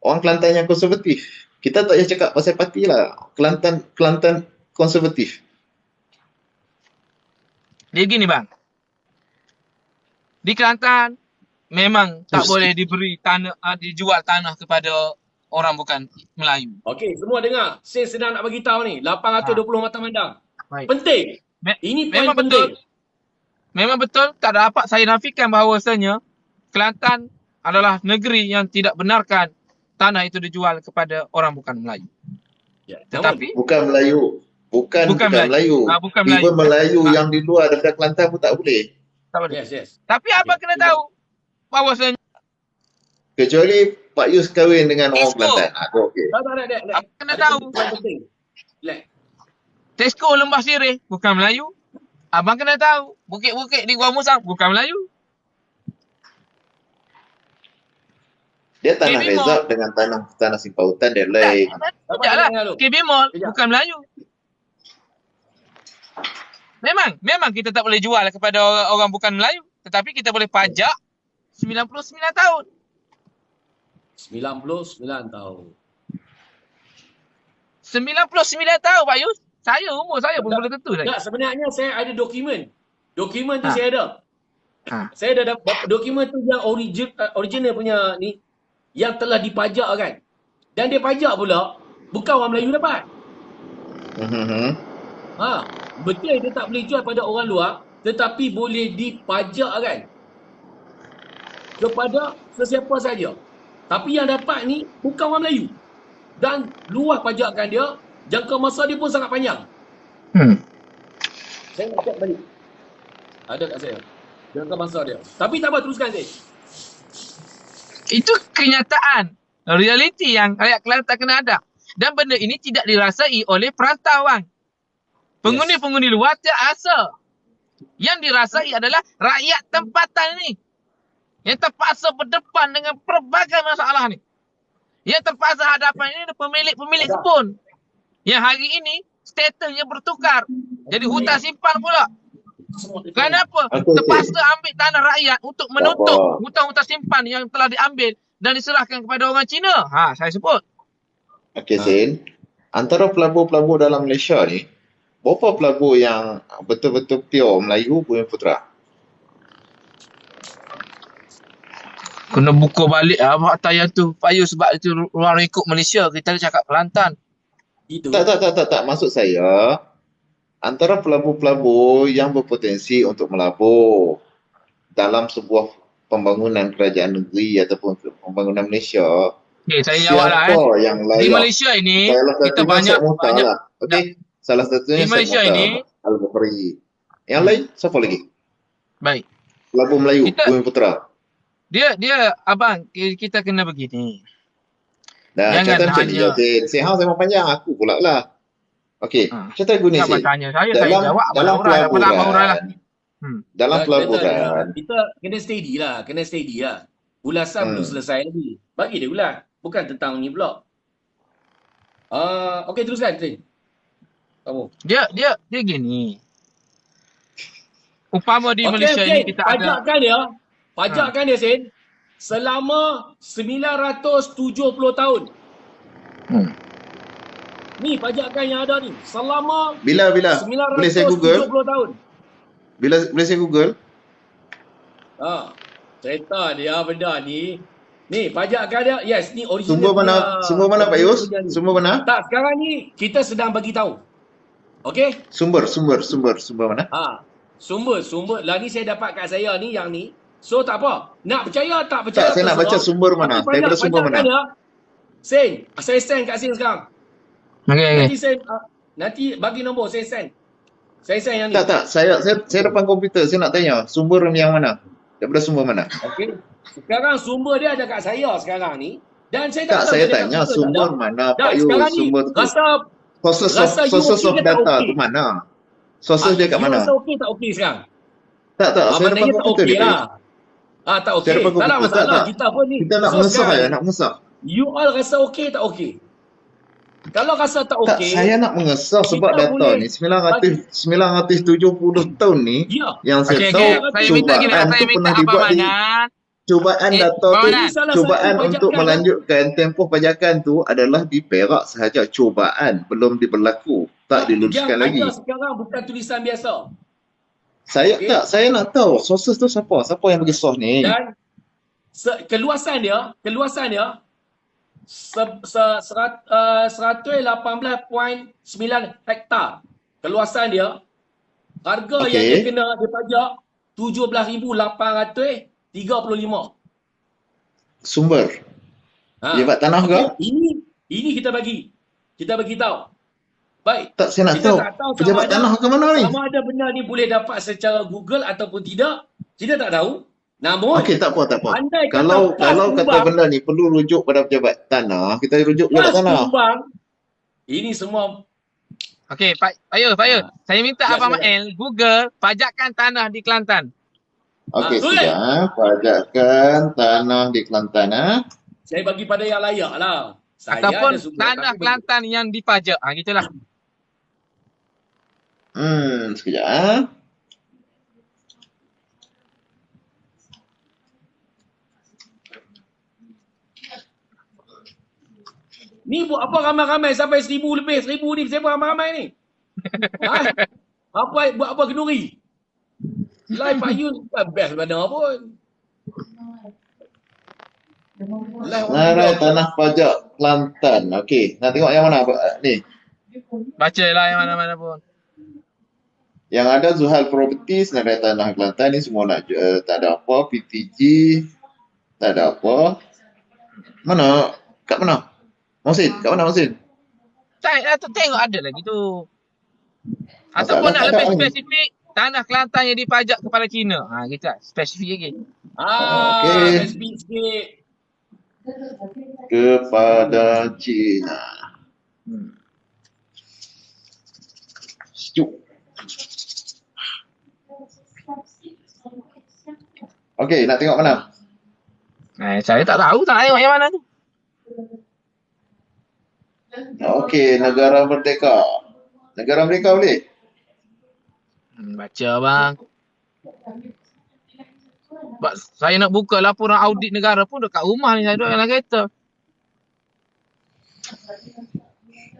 Orang Kelantan yang konservatif. Kita tak payah cakap pasal parti lah. Kelantan konservatif. Dia gini bang. Di Kelantan memang tak boleh diberi tanah, dijual tanah kepada orang bukan Melayu. Okey, semua dengar. Saya sedang nak bagi tahu ni, 820 mata mandang. Baik. Penting. Ini poin Memang penting. betul. Memang betul, tak dapat saya nafikan bahawasanya Kelantan adalah negeri yang tidak benarkan tanah itu dijual kepada orang bukan Melayu. Ya, Tetapi bukan Melayu. Bukan Melayu. Bukan Melayu. Even Melayu yang di luar daripada Kelantan pun tak boleh. Tak boleh. Yes. Tapi abang kena tahu bahawasanya Kecuali Pak Yus kahwin dengan orang Tesco. Kelantan. Okey. Abang kena tahu. Tesco Lembah Sireh bukan Melayu. Abang kena tahu. Bukit-bukit di Gua Musang bukan Melayu. Dia tanah KB Mall. reserve dengan tanah simpautan dia lain. Sekejaplah. KB Mall bukan Melayu. Memang kita tak boleh jual kepada orang bukan Melayu. Tetapi kita boleh pajak 99 tahun. 99 tahun. 99 tahun Pak Yus. Umur saya pun belum tentu lagi. Tak, sebenarnya saya ada dokumen. Dokumen tu saya ada. Saya dah dapat dokumen tu yang original punya ni, yang telah dipajak kan. Dan dia pajak pula bukan orang Melayu dapat. Betul dia tak boleh jual pada orang luar, tetapi boleh dipajak kan kepada sesiapa saja. Tapi yang dapat ni bukan orang Melayu. Dan luas pajakan dia, jangka masa dia pun sangat panjang. Saya nak cek balik. Ada kat saya. Jangka masa dia. Tapi tak apa, teruskan saya. Itu kenyataan. Realiti yang rakyat Kelantan kena ada. Dan benda ini tidak dirasai oleh perantauan. Penghuni-penghuni luar tiada asa. Yang dirasai adalah rakyat tempatan ni. Yang terpaksa berdepan dengan pelbagai masalah ni. Yang terpaksa hadapan ini pemilik-pemilik kebun. Yang hari ini statusnya bertukar. Jadi hutan simpan pula. Kenapa? Terpaksa ambil tanah rakyat untuk menutup hutan-hutan simpan yang telah diambil dan diserahkan kepada orang Cina. Saya sebut. Okey, Sin. Antara pelabur-pelabur dalam Malaysia ni, berapa pelabur yang betul-betul pure Melayu Bumi Putra? Kena buka balik fakta yang tu. Payah sebab itu luar ikut Malaysia. Kita cakap Kelantan. Itu. Tak. Maksud saya, antara pelabur-pelabur yang berpotensi untuk melabur dalam sebuah pembangunan kerajaan negeri ataupun pembangunan Malaysia, Okay, saya jawab lah. yang layak? Di Malaysia ini, kita banyak. Lah. Okay. Salah satunya di Malaysia ini, Al-Bukhari. Yang lain, siapa lagi? Baik. Pelabur Melayu, Bumi Putera. Dia abang, kita kena begini. Jangan hanya saya mau panjang aku pula lah. Okey, cerita guni sih. Saya jawab dalam pelaburan. Dalam pelaburan. Kita kena steady lah. Ulasan belum selesai lagi. Bagi dia ulas. Bukan tentang ni pula. Okey, teruskan Tin. Kamu. Dia gini. Umpama di Malaysia ini kita ada pajakkan dia Sin selama 970 tahun. Ni pajakkan yang ada ni selama bila 970 boleh saya Google tahun. Boleh saya Google? Cerita dia benda ni. Ni pajakkan dia. Yes, ni original. Sumber mana Pak Yus? Sumber mana? Tak, sekarang ni kita sedang bagi tahu. Okey? Sumber mana? Sumber lah ni saya dapat kat saya ni yang ni. So tak apa. Nak percaya tak percaya. Tak, saya nak baca sumber mana. Daripada sumber mana? Sen, saya send kat Sen sekarang. Okay. Nanti bagi nombor saya send. Saya send yang ni. Tak. Saya depan komputer. Saya nak tanya sumber yang mana? Daripada sumber mana? Okey. Sekarang sumber dia ada kat saya sekarang ni. Dan saya tak saya tanya sumber mana Pak Yus? Sumber tu. Sources of data tu mana? Sources dia kat mana? Rasa okey tak okey sekarang? Tak. Saya depan komputer dia. Tak okey. Tak ada masalah. Kita pun ni. Kita nak mengesah. You all rasa okey tak okey? Kalau rasa tak okey. Saya nak mengesah sebab data ni 970 tahun ni yang saya tahu cubaan tu pernah dibuat di cubaan data tu, cubaan untuk melanjutkan tempoh pajakan tu adalah di Perak sahaja, cubaan belum diberlaku, tak diluruskan lagi. Yang sekarang bukan tulisan biasa. Saya nak tahu sources tu siapa yang bagi source ni. Dan keluasan dia 118.9 hektar. Keluasan dia, harga yang dia kena dia pajak 17,835. Sumber. Dia buat tanah ke? Ini kita bagi tahu. Baik. Tak, saya nak tahu pejabat tanah ke mana ni? Sama ada benda ni boleh dapat secara Google ataupun tidak, kita tak tahu. Namun, okey, tak apa. Kalau kata benda ni perlu rujuk pada pejabat tanah, kita rujuk pejabat tanah. Ini semua. Okey, Pak Yus. Saya minta Abang Mael Google pajakan tanah di Kelantan. Okey, sekejap. Pajakan tanah di Kelantan. Saya bagi pada yang layak lah. Ataupun tanah Kelantan yang dipajak. Gitulah. Sekejap. Ni buat apa ramai-ramai sampai 1,000 lebih, 1,000 ni siapa ramai-ramai ni? Buat apa kenduri? Live Pak Yus bukan best mana pun. Senarai tanah pajak Kelantan. Okey, nak tengok yang mana ni? Bacalah yang mana-mana pun. Yang ada Zuhal Property, senarai tanah Kelantan ni semua nak tak ada apa, PTG tak ada apa. Mana? Kat mana? Mohsin, kat mana Mohsin? Tengok ada lagi tu. Ataupun nak lebih spesifik, tanah Kelantan yang dipajak kepada Cina. Gitu lah. Spesifik lagi. Spesifik sikit. Kepada Cina. Sejuk. Okey, nak tengok mana? Saya tak tahu, tak tengok yang mana tu. Okey, negara merdeka. Negara merdeka boleh? Baca bang. Saya nak buka laporan audit negara pun dekat rumah ni, saya duduk dalam kereta.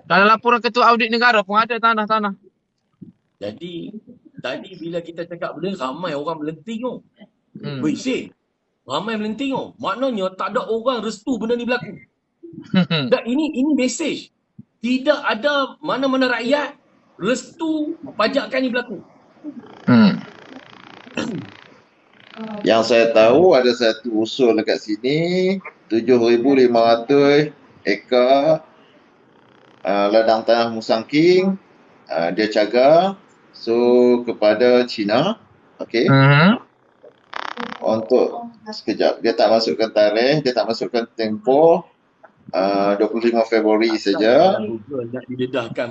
Dalam laporan ketua audit negara pun ada tanah-tanah. Jadi, tadi bila kita cakap benda, ramai orang melenting tu. Weh, Syed. Ramai melenting tau. Maknanya tak ada orang restu benda ni berlaku. Dan ini mesej. Tidak ada mana-mana rakyat restu pajakan ni berlaku. Yang saya tahu ada satu usul dekat sini 7,500 ekar ladang tanah Musang King, dia cagar kepada China, okey. Untuk sekejap, dia tak masukkan tarikh, dia tak masukkan tempoh, 25 Februari saja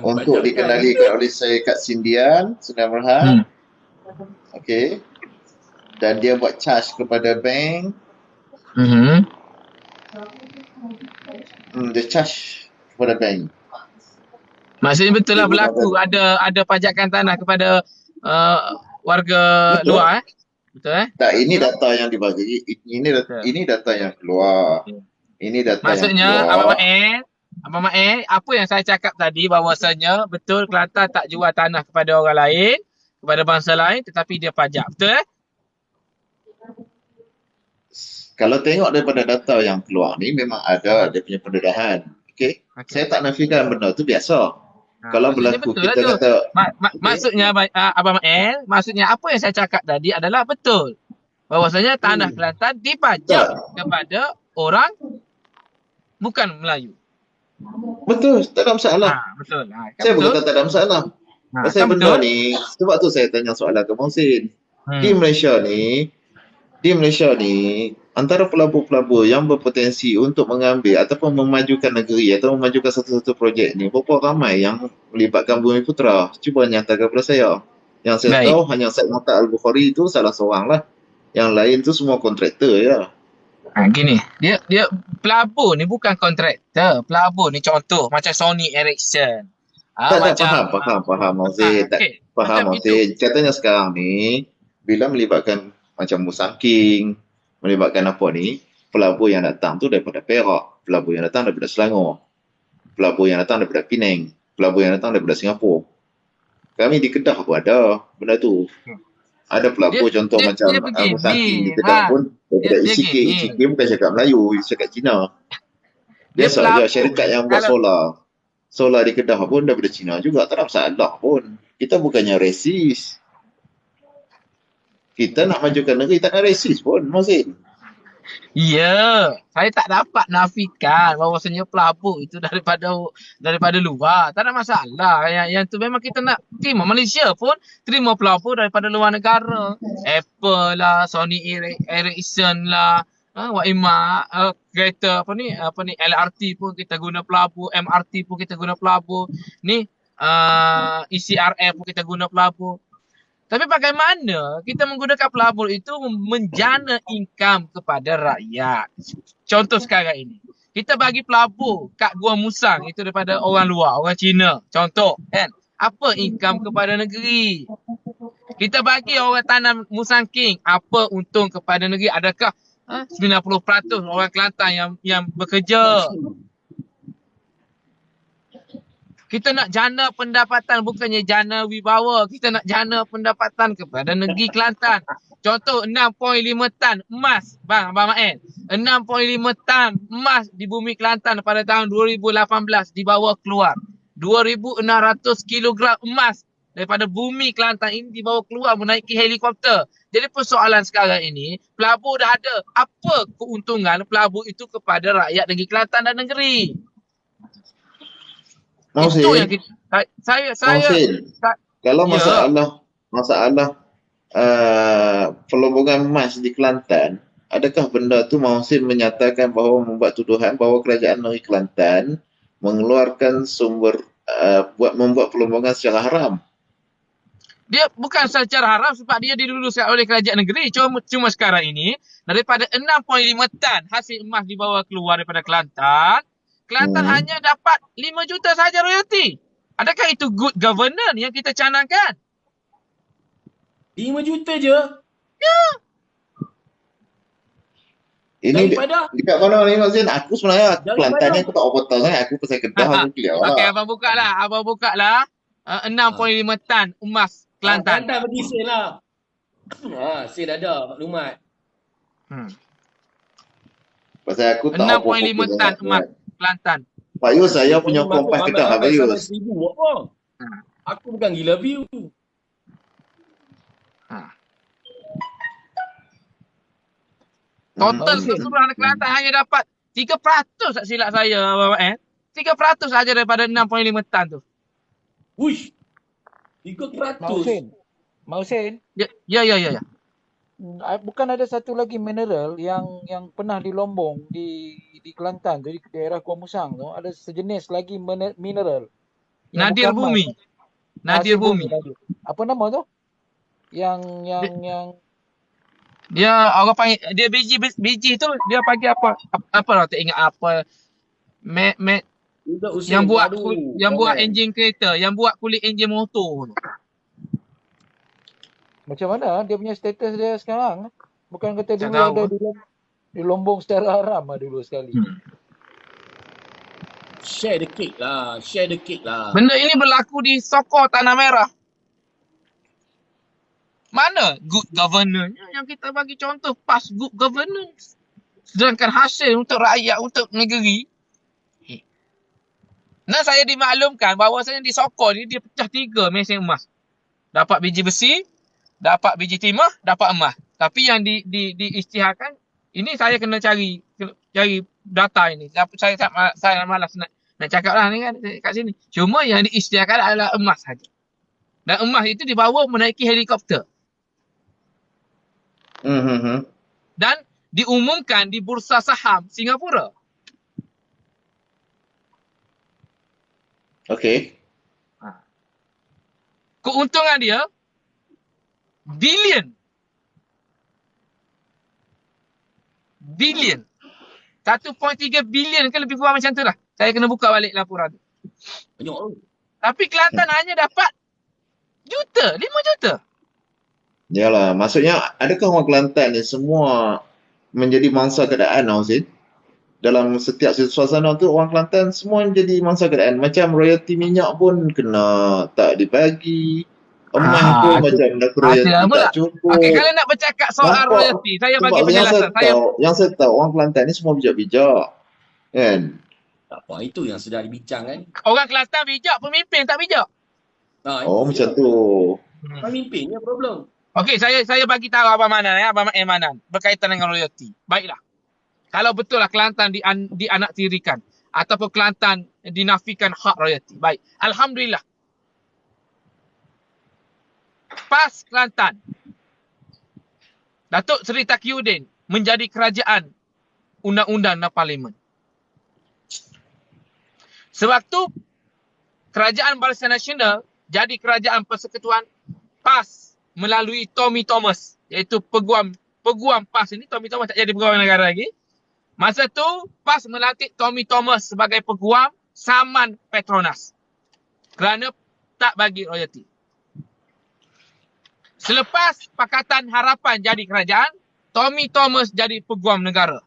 untuk dikendalikan oleh Syarikat Sindian Sdn Bhd. Okey. Dan dia buat charge kepada bank. Dia charge kepada bank. Maksudnya betul lah berlaku ada pajakan tanah kepada warga luar Betul Tak, ini data yang dibagi. Ini data yang keluar. Ini data maksudnya, yang keluar. Abang Mael, apa yang saya cakap tadi bahawasanya betul Kelantan tak jual tanah kepada orang lain, kepada bangsa lain, tetapi dia pajak. Betul Kalau tengok daripada data yang keluar ni, memang ada dia punya pendedahan. Okey. Saya tak nafikan benda tu biasa. Kalau berlaku kita kata maksudnya Abang Mael, maksudnya apa yang saya cakap tadi adalah betul. Bahawasanya tanah Kelantan dipajak kepada orang bukan Melayu. Betul, tak ada masalah. Betul. Saya bukan kata tak ada masalah. Pasal benda ni, sebab tu saya tanya soalan ke Mohsin. Di Malaysia ni, antara pelabur-pelabur yang berpotensi untuk mengambil ataupun memajukan negeri atau memajukan satu-satu projek ni, berapa ramai yang melibatkan Bumiputera? Cuba nyatakan kepada saya. Yang saya tahu hanya Syed Muhtar Al-Bukhari itu salah seorang lah. Yang lain tu semua kontraktor ya. Gini, dia pelabur ni bukan kontraktor. Pelabur ni contoh macam Sony Ericsson. Faham Mohsin. Faham Mohsin. Katanya sekarang ni, bila melibatkan macam Musang King, melibatkan apa ni, pelabur yang datang tu daripada Perak, pelabur yang datang daripada Selangor, pelabur yang datang daripada Penang, pelabur yang datang daripada Singapura. Kami di Kedah pun ada benda tu. Ada pelabur contoh macam Musang King di Kedah pun daripada ICK. ICK bukan cakap Melayu, cakap Cina. Biasa je syarikat yang buat solar di Kedah pun daripada Cina juga, tak ada masalah pun. Kita bukannya resis. Kita nak majukan negeri, tak nak resis pun, Mohsin. Ya, saya tak dapat nafikan bahawasanya pelabur itu daripada luar. Tak ada masalah. Yang tu memang kita nak terima. Malaysia pun terima pelabur daripada luar negara. Apple lah, Sony Ericsson lah, Waima, kereta apa ni LRT pun kita guna pelabur, MRT pun kita guna pelabur. Ni ECRF pun kita guna pelabur. Tapi bagaimana kita menggunakan pelabur itu menjana income kepada rakyat. Contoh sekarang ini. Kita bagi pelabur kat Gua Musang itu daripada orang luar, orang Cina. Contoh kan. Apa income kepada negeri? Kita bagi orang tanah Musang King. Apa untung kepada negeri? Adakah 90% orang Kelantan yang bekerja? Kita nak jana pendapatan, bukannya jana wibawa. Kita nak jana pendapatan kepada negeri Kelantan. Contoh 6.5 tan emas. Abang Mael. 6.5 tan emas di bumi Kelantan pada tahun 2018 dibawa keluar. 2,600 kilogram emas daripada bumi Kelantan ini dibawa keluar menaiki helikopter. Jadi persoalan sekarang ini, pelabur dah ada. Apa keuntungan pelabur itu kepada rakyat negeri Kelantan dan negeri? Mohsin, itu yang kalau masalah pelombongan emas di Kelantan, adakah benda tu Mohsin menyatakan bahawa membuat tuduhan bahawa kerajaan negeri Kelantan mengeluarkan sumber membuat pelombongan secara haram? Dia bukan secara haram sebab dia diluluskan oleh kerajaan negeri. Cuma sekarang ini daripada 6.5 tan hasil emas dibawa keluar daripada Kelantan hanya dapat 5 juta saja royalty. Adakah itu good governance yang kita canangkan? 5 juta je? Ya. Ini dekat mana ni Mohsin? Aku sebenarnya Kelantan ni aku tak apa tahu sangat. Aku pasal Kedah aku clear lah. Okey, abang buka lah 6.5 tan emas Kelantan. Kelantan bagi sale lah. Sale ada maklumat. Pasal aku tak 6.5 tan emas Kelantan. Pak Yus, saya punya kompas dekat Pak Yus. 1,000 apa? Aku bukan gila view. Total keseluruhan Kelantan hanya dapat 3% tak silap saya, Bapak 3% saja daripada 6.5 tan tu. Wush. 3%. Mak Hussein. Ya. Bukan ada satu lagi mineral yang pernah di Lombong di Kelantan tu, di daerah Kuala Musang tu, ada sejenis lagi mineral. Nadir Bumi. Nadir Bumi. Apa nama tu? Yang dia orang panggil dia biji tu dia panggil apa lah tak ingat apa. Yang buat enjin kereta, yang buat kulit enjin motor tu. Macam mana dia punya status dia sekarang? Bukan kata dulu ada di Lombong secara haram dulu sekali. Share the cake lah. Benda ini berlaku di Sokor Tanah Merah. Mana good governance yang kita bagi contoh PAS good governance. Sedangkan hasil untuk rakyat, untuk negeri. Nah, saya dimaklumkan bahawasanya di Sokor ni dia pecah 3 mesin emas. Dapat biji besi, dapat biji timah, dapat emas. Tapi yang diisytiharkan, ini saya kena cari data ini. Saya malas nak cakap lah ni kan kat sini. Cuma yang diisytiharkan adalah emas saja. Dan emas itu dibawa menaiki helikopter. Dan diumumkan di Bursa Saham Singapura. Okey. Keuntungan dia bilion. 1.3 bilion ke lebih kurang macam tu lah. Saya kena buka balik laporan tu. Tapi Kelantan hanya dapat 5 juta. Yalah, maksudnya adakah orang Kelantan ni semua menjadi mangsa keadaan, Hussein? Dalam setiap suasana tu orang Kelantan semua jadi mangsa keadaan. Macam royalti minyak pun kena tak dibagi. Emas pun macam dah royalti tak cukup. Okey, kalau nak bercakap soal royalti, saya bagi penjelasan. Yang saya tahu orang Kelantan ni semua bijak-bijak. Kan? Tak apa, itu yang sudah dibincangkan. Orang Kelantan bijak, pemimpin tak bijak. Macam tu. Pemimpinnya problem. Okey, saya bagi tahu Abang Manan berkaitan dengan royalti. Baiklah. Kalau betul lah Kelantan dianaktirikan ataupun Kelantan dinafikan hak royalti. Baik. Alhamdulillah. PAS Kelantan. Datuk Seri Taqiyuddin menjadi kerajaan undang-undang dan parlimen. Sewaktu kerajaan Barisan Nasional jadi kerajaan persekutuan PAS melalui Tommy Thomas, iaitu peguam PAS ini. Tommy Thomas tak jadi pegawai negara lagi. Masa tu PAS melantik Tommy Thomas sebagai peguam saman Petronas kerana tak bagi royalti. Selepas Pakatan Harapan jadi kerajaan, Tommy Thomas jadi peguam negara.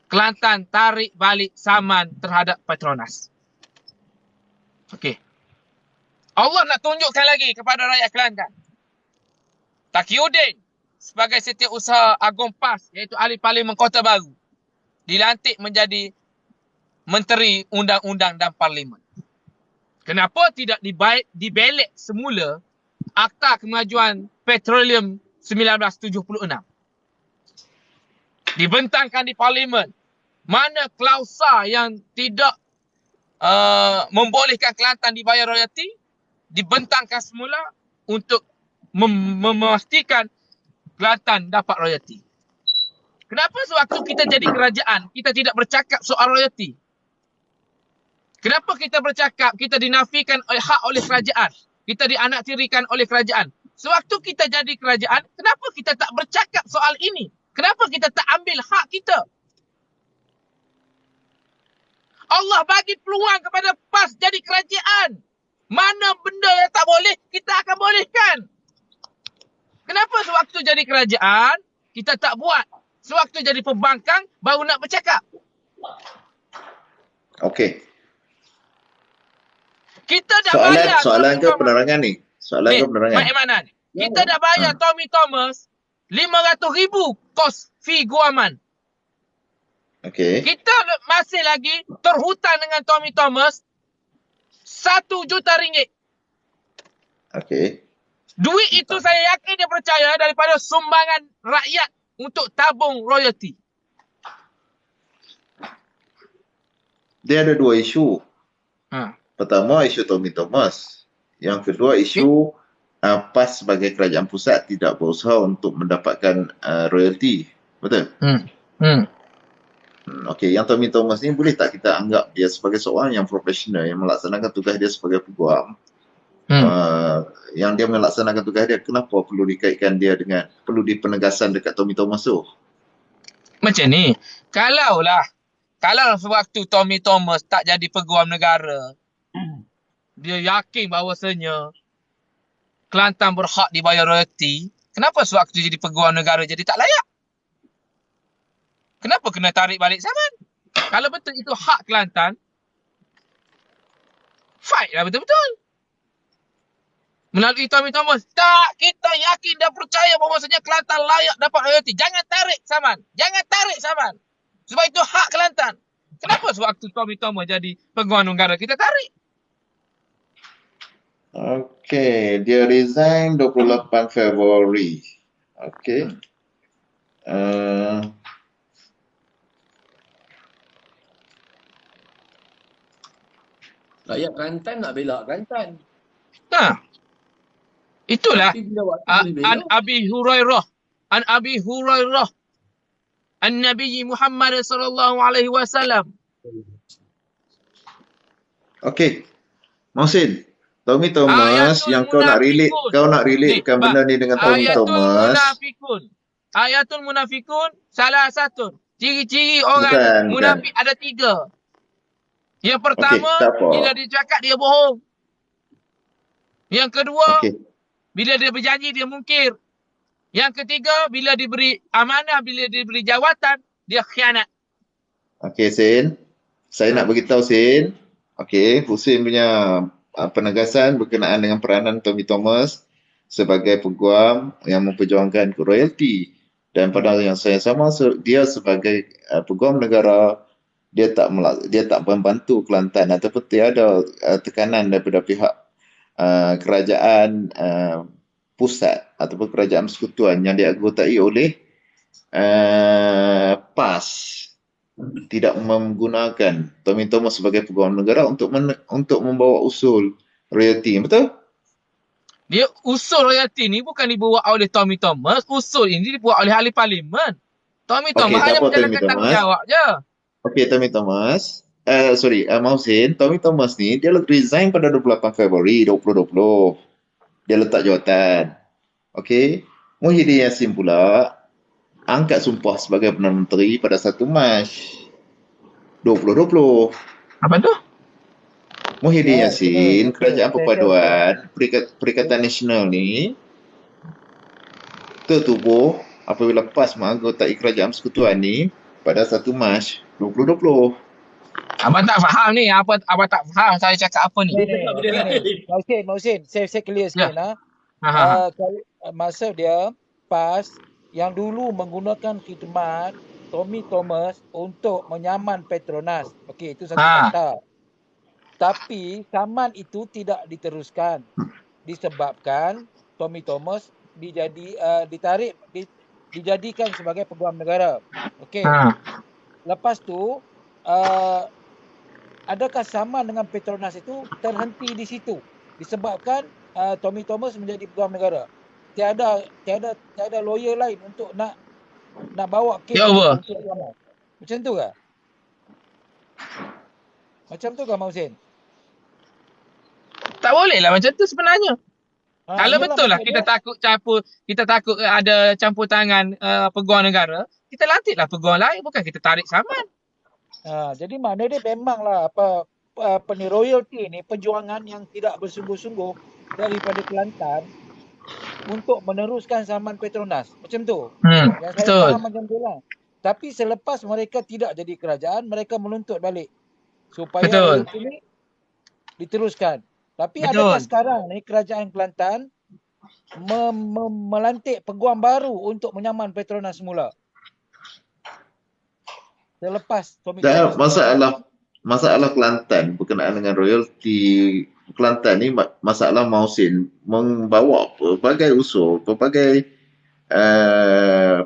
Kelantan tarik balik saman terhadap Petronas. Okey. Allah nak tunjukkan lagi kepada rakyat Kelantan. Taqiyuddin sebagai setiausaha Agung PAS, iaitu Ahli Parlimen Kota Baru, dilantik menjadi Menteri Undang-Undang dan Parlimen. Kenapa tidak dibelek semula Akta Kemajuan Petroleum 1976? Dibentangkan di Parlimen. Mana klausa yang tidak membolehkan Kelantan dibayar royalti, dibentangkan semula untuk memastikan Kelantan dapat royalti. Kenapa sewaktu kita jadi kerajaan, kita tidak bercakap soal royalti? Kenapa kita bercakap kita dinafikan hak oleh kerajaan? Kita dianaktirikan oleh kerajaan. Sewaktu kita jadi kerajaan, kenapa kita tak bercakap soal ini? Kenapa kita tak ambil hak kita? Allah bagi peluang kepada PAS jadi kerajaan. Mana benda yang tak boleh, kita akan bolehkan. Kenapa sewaktu jadi kerajaan, kita tak buat? Sewaktu jadi pembangkang, baru nak bercakap. Okey. Kita dah bayar. Soalan ke penerangan ni? Soalan ke penerangan? Mak Imanan. Kita dah bayar Tommy Thomas 500,000 kos fee guaman. Okey. Kita masih lagi terhutang dengan Tommy Thomas RM1 juta. Okey. Duit itu saya yakin dia percaya daripada sumbangan rakyat untuk tabung royalty. Dia ada dua isu. Ha. Pertama, isu Tommy Thomas. Yang kedua, isu PAS sebagai kerajaan pusat tidak berusaha untuk mendapatkan royalty. Betul? Okey, yang Tommy Thomas ni boleh tak kita anggap dia sebagai seorang yang profesional yang melaksanakan tugas dia sebagai peguam? Yang dia melaksanakan tugas dia, kenapa perlu dikaitkan dia dengan, perlu dipenegasan dekat Tommy Thomas tu? Macam ni, kalau sewaktu Tommy Thomas tak jadi peguam negara, dia yakin bahawasanya Kelantan berhak dibayar royalty, kenapa sewaktu jadi peguam negara jadi tak layak? Kenapa kena tarik balik zaman? Kalau betul itu hak Kelantan, fight lah betul-betul. Melalui Tommy Thomas. Tak, kita yakin dan percaya bahawasanya Kelantan layak dapat royalty. Jangan tarik saman. Jangan tarik saman. Sebab itu hak Kelantan. Kenapa sewaktu Tommy Thomas jadi peguam negara kita tarik? Okey, dia resign 28 Februari. Okey. Rakyat Kelantan nak bela Kelantan. Itulah Tapi bila waktu boleh bela. An Abi Hurairah An-Nabi Muhammad sallallahu alaihi wasallam. Okey. Mohsin, Tommy Thomas yang kau nak relatekan benda ni dengan Tommy Thomas. Ayatul Munafikun salah satu. Ciri-ciri orang munafik ada 3. Yang pertama, bila dia cakap dia bohong. Yang kedua, bila dia berjanji dia mungkir. Yang ketiga, bila diberi amanah, bila diberi jawatan, dia khianat. Okey, Sin. Saya nak beritahu Sin. Okey, Husin punya penegasan berkenaan dengan peranan Tommy Thomas sebagai peguam yang memperjuangkan royalty. Dan pada yang saya sama, dia sebagai peguam negara, dia tak membantu Kelantan ataupun tiada tekanan daripada pihak kerajaan pusat ataupun kerajaan persekutuan yang dianggota oleh PAS tidak menggunakan Tommy Thomas sebagai peguam negara untuk membawa usul royalty. Betul? Dia usul royalty ni bukan dibuat oleh Tommy Thomas, usul ini dibuat oleh ahli parlimen. Tommy Thomas hanya menjalankan tanggungjawab je. Okey, Tommy Thomas. Mohsin, Tommy Thomas ni dia resign pada 28 Februari 2020. Dia letak jawatan. Okey. Muhyiddin Yassin pula angkat sumpah sebagai Perdana Menteri pada 1 Mac 2020. Apa tu? Muhyiddin Yassin, Kerajaan Perpaduan, Perikatan Nasional ni tertubuh apabila PAS menganggotai Kerajaan Persekutuan ni pada 1 Mac 2020. Abang tak faham ni. Abang tak faham saya cakap apa ni. Mohsin, saya clear sikit lah. Maksud dia, PAS yang dulu menggunakan khidmat Tommy Thomas untuk menyaman Petronas. Okey, itu satu kata. Tapi saman itu tidak diteruskan disebabkan Tommy Thomas dijadikan sebagai peguam negara. Okey. Lepas tu adakah saman dengan Petronas itu terhenti di situ disebabkan Tommy Thomas menjadi peguam negara. Tiada lawyer lain untuk nak bawa kes untuk saman. Macam tu ke? Macam tu ke Mohsin? Tak boleh lah macam tu sebenarnya. Kalau betul lah kita takut ada campur tangan peguam negara, kita lantiklah peguam lain, bukan kita tarik saman. Jadi makna dia memanglah royalty ni perjuangan yang tidak bersungguh-sungguh daripada Kelantan untuk meneruskan saman Petronas. Macam tu. Yang saya faham macam tu lah. Tapi selepas mereka tidak jadi kerajaan, mereka menuntut balik supaya royalty ni diteruskan. Tapi adakah sekarang ni kerajaan Kelantan melantik peguam baru untuk menyaman Petronas semula? Selepas Tommy Dan Thomas masalah Kelantan berkenaan dengan royalti Kelantan ni, masalah Mausin membawa pelbagai usul, pelbagai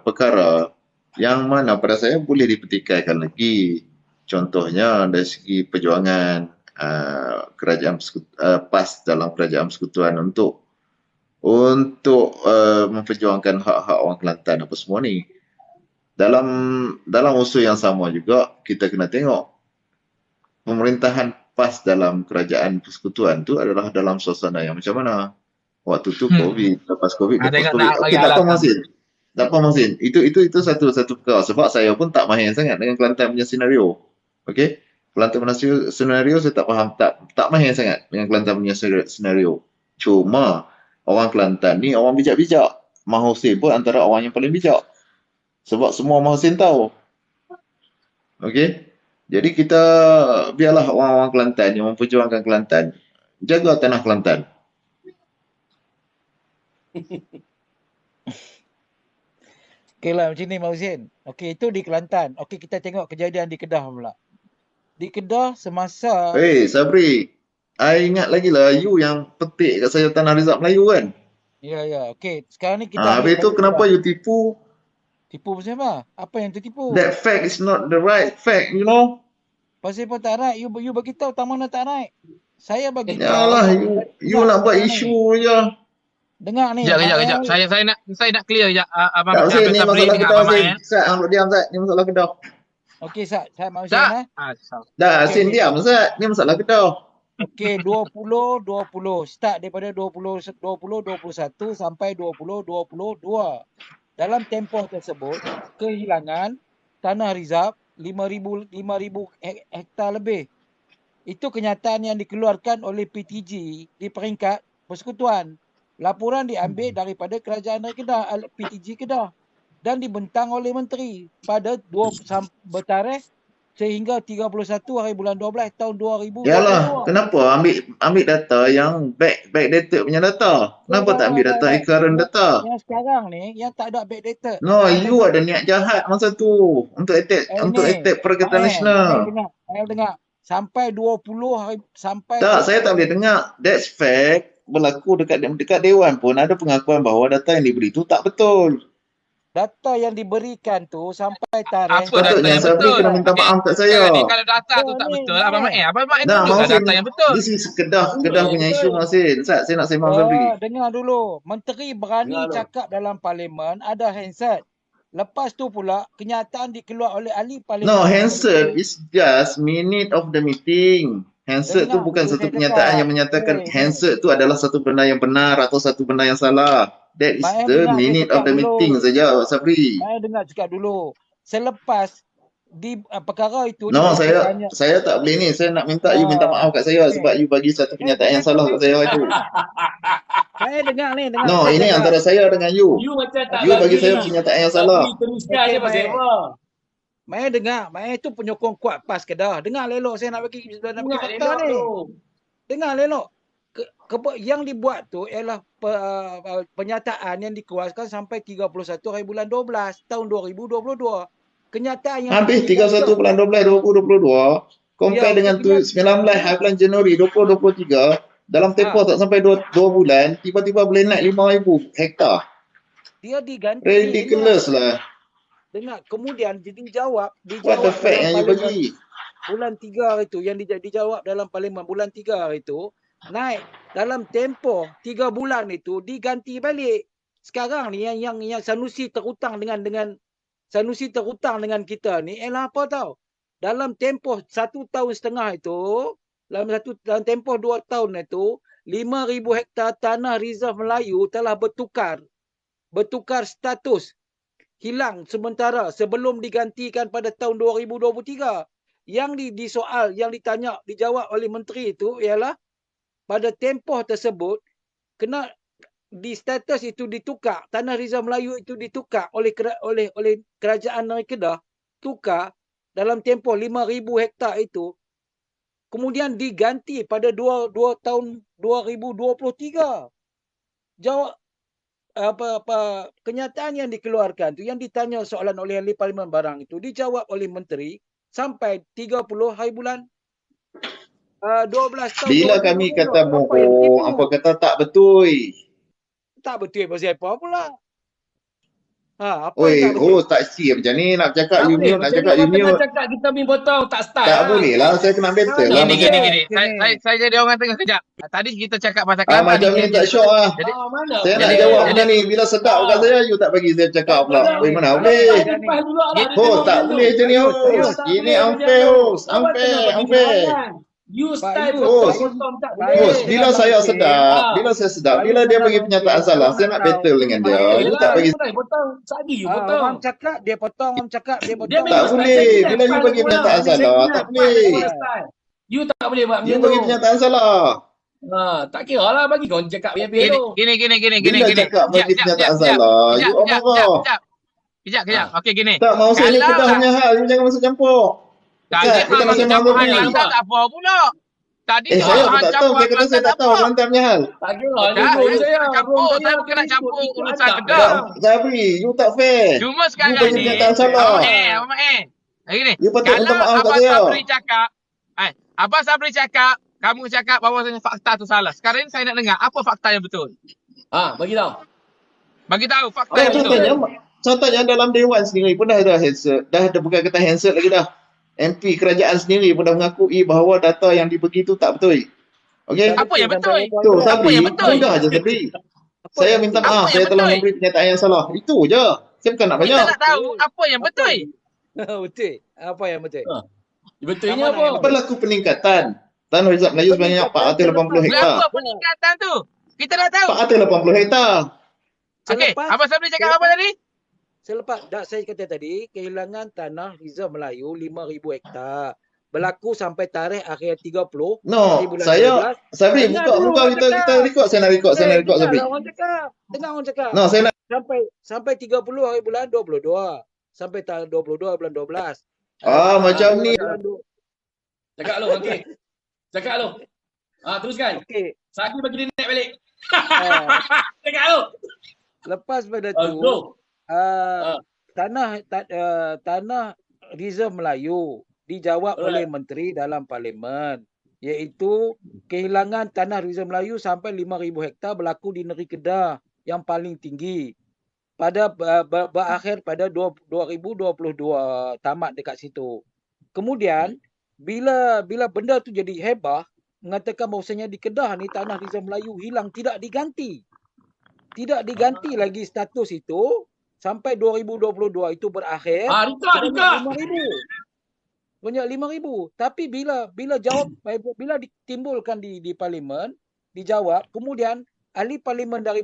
perkara yang mana pada saya boleh dipertikaikan lagi. Contohnya dari segi perjuangan kerajaan PAS dalam kerajaan persekutuan untuk memperjuangkan hak-hak orang Kelantan apa semua ni. Dalam usul yang sama juga, kita kena tengok pemerintahan PAS dalam kerajaan persekutuan tu adalah dalam suasana yang macam mana. Waktu tu COVID, lepas COVID. Okey, tak apa Mazin. Itu satu perkara. Sebab saya pun tak mahir sangat dengan Kelantan punya senario. Okey? Kelantan punya senario saya tak faham, tak mahir sangat dengan Kelantan punya senario. Cuma orang Kelantan ni orang bijak-bijak. Maha Hussein pun antara orang yang paling bijak. Sebab semua Maha Hussein tahu. Okey? Jadi kita biarlah orang-orang Kelantan yang memperjuangkan Kelantan jaga tanah Kelantan. Okeylah macam ni Mauzin. Okey, itu di Kelantan. Okey, kita tengok kejadian di Kedah pula. Di Kedah semasa Sabri, I ingat lagi lah you yang petik kat saya tanah Rizab Melayu kan? Ya. Okey, sekarang ni kita habis tu kenapa you tipu? Tipu pasal apa? Apa yang tertipu? That fact is not the right fact, you know. Pasal pun tak right. You bagi tahu tak mana tak right. Saya bagi tahu. Yalah, you nak buat isu je. Dengar ni. Kejap. Saya nak clear je. Abang Sabri ni masalah Kedah. Sat, Abang diam Sat. Ni masalah Kedah. Okey, Sat. Saya mau Sat. Dah, Sin diam Sat. Ni masalah Kedah. Okey, 20. Start daripada 20, 21 sampai 2022. Dalam tempoh tersebut, kehilangan tanah rizab 5,000 hektar lebih. Itu kenyataan yang dikeluarkan oleh PTG di peringkat persekutuan. Laporan diambil daripada kerajaan Kedah, PTG Kedah, dan dibentang oleh menteri pada bertarikh sehingga 31 hari bulan 12 tahun 2022. Yalah, kenapa ambil data yang backdated punya data? Kenapa tak ambil data current data? Yang sekarang ni yang tak ada backdated. No, you ada niat jahat masa tu untuk attack Perikatan Nasional. Dengar. Sampai 20 hari sampai tak, saya tak boleh dengar. That's fact. Berlaku dekat Dewan pun ada pengakuan bahawa data yang diberi tu tak betul. Data yang diberikan tu sampai tarikh. Patutnya Sabri kena minta maaf kat saya. Kalau data tu tak betul, Abang Mak data yang betul. This is Kedah punya isu Masin. Saya nak sembang Sabri. Dengar dulu. Menteri berani cakap dalam parlimen ada handset. Lepas tu pula kenyataan dikeluar oleh ahli parlimen. No, handset is just minute of the meeting. Handset tu bukan satu kenyataan yang menyatakan handset tu adalah satu benda yang benar atau satu benda yang salah. That is the minute of the meeting saja, Sabri. Saya dengar cakap dulu. Selepas di perkara itu. No, saya tak boleh ni. Saya nak minta you minta maaf kat saya sebab you bagi satu kenyataan yang salah kat saya itu. Saya dengar ni. No, ini antara saya dengan you. You macam tak bagi saya kenyataan yang salah. Teruskan je pasal apa? Mai dengar. Mai tu penyokong kuat PAS Kedah. Dengar lelok saya nak bagi fakta ni. Dengar lelok. Yang dibuat tu ialah penyataan yang dikeluarkan sampai 31 hari bulan 12 tahun 2022. Kenyataan yang habis 31 bulan 12 2022 compare dengan 19 hari bulan Januari 2023 dalam tempoh tak sampai 2 bulan tiba-tiba boleh naik 5,000 hektar. Dia diganti. Ridiculous lah. Dengar, kemudian dijawab what the fact yang you bagi? Bulan 3 itu yang dijawab dalam parlimen bulan 3 itu naik dalam tempoh 3 bulan itu diganti balik. Sekarang ni yang Sanusi terhutang dengan Sanusi terhutang dengan kita ni ialah apa tahu? Dalam tempoh 1 tahun setengah itu, dalam tempoh 2 tahun itu, 5,000 hektar tanah reserve Melayu telah bertukar status, hilang sementara sebelum digantikan pada tahun 2023. Yang dijawab oleh menteri itu ialah pada tempoh tersebut kena di status itu ditukar, tanah reserve Melayu itu ditukar oleh kerajaan negeri Kedah, tukar dalam tempoh 5,000 hektar itu, kemudian diganti pada 2 tahun 2023. Jawab kenyataan yang dikeluarkan tu, yang ditanya soalan oleh ahli parlimen barang itu, dijawab oleh menteri sampai 30 hari bulan 12 tahun. Bila kami kata bohong, apa kata tak betul? Tak betul pasal apa pula? Apa yang tak betul? Tak siap macam ni nak cakap you mute, nak cakap you mute. Nak cakap kita min potong tak start. Tak boleh lah, saya kena battle lah. Gini. Saya jadi orang tengah kejap. Tadi kita cakap pasal Kelantan. Macam ni tak syok lah. Saya nak jawab benda ni. Bila sedap kat saya, you tak bagi saya cakap pula. Mana boleh? Tak boleh je ni host. Ini unfair host. Unfair. You style potong tak boleh. Host, bila saya sedap, bila dia bagi pernyataan salah, saya nak battle dengan dia. You tak bagi potong. Sagi you potong. Orang cakap dia potong, orang cakap dia potong. Tak boleh. Bila you bagi pernyataan salah, tak boleh. You tak boleh buat macam tu. You bagi pernyataan salah. Tak kira lah bagi kau cakap biar-biar tu. Gini. Bila cakap bagi pernyataan salah, you marah. Kejap. Okey, gini. Tak mau saya ni Kedah punya hal, you jangan masuk campur. Tadi kita campur hal tak apa pula. Tadi saya pun tak tahu, dia kata saya tak tahu Kelantan punya hal. Tak kira, saya bukan nak campur urusan Kedah. Zabri, you tak fair. Cuma sekarang ni. You bagi pernyataan salah. Gini. You patut minta maaf kat saya. Abang Sabri cakap, kamu cakap bahawa fakta tu salah. Sekarang ni saya nak dengar apa fakta yang betul. Bagi tahu. Bagi tahu fakta yang betul. Contohnya dalam Dewan sendiri pun dah ada handset. Dah ada bukan kata handset lagi dah. MP kerajaan sendiri pun dah mengakui bahawa data yang dibagi tu tak betul. Okey? Apa yang betul? Tu, Sabri, mudah je Sabri. Saya minta maaf, saya telah memberi pernyataan yang salah. Itu je. Saya bukan nak banyak. Kita nak tahu apa yang betul. Betul. Apa yang betul? Betulnya apa? Berlaku peningkatan. Tanah Reserve Melayu sebanyak 480 hektar. Berapa peningkatan tu? Kita nak tahu. 480 hektar. Okey, Abang Sabri cakap apa tadi? Selepas saya kata tadi, kehilangan tanah Reserve Melayu 5,000 hektar. Berlaku sampai tarikh akhir 30. No, Sabri, buka kita rekod. Saya nak rekod Sabri. Dengar orang cakap. No, saya nak. Sampai 30 hari bulan 22. Sampai tanggal 22 bulan 12. Macam ni. Cakap lu, okey. Cakap lu. Teruskan. Okey. Sagi bagi dia naik balik. Cakap lu. Lepas pada tu, tanah Reserve Melayu dijawab oleh menteri dalam parlimen, iaitu kehilangan tanah Reserve Melayu sampai 5,000 hektar berlaku di negeri Kedah yang paling tinggi pada berakhir pada 2022, tamat dekat situ. Kemudian bila benda tu jadi hebah, mengatakan bahawasanya di Kedah ni tanah Reserve Melayu hilang, tidak diganti lagi status itu sampai 2022 itu berakhir. Banyak 5,000. Tapi bila ditimbulkan di parlimen, dijawab, kemudian ahli parlimen dari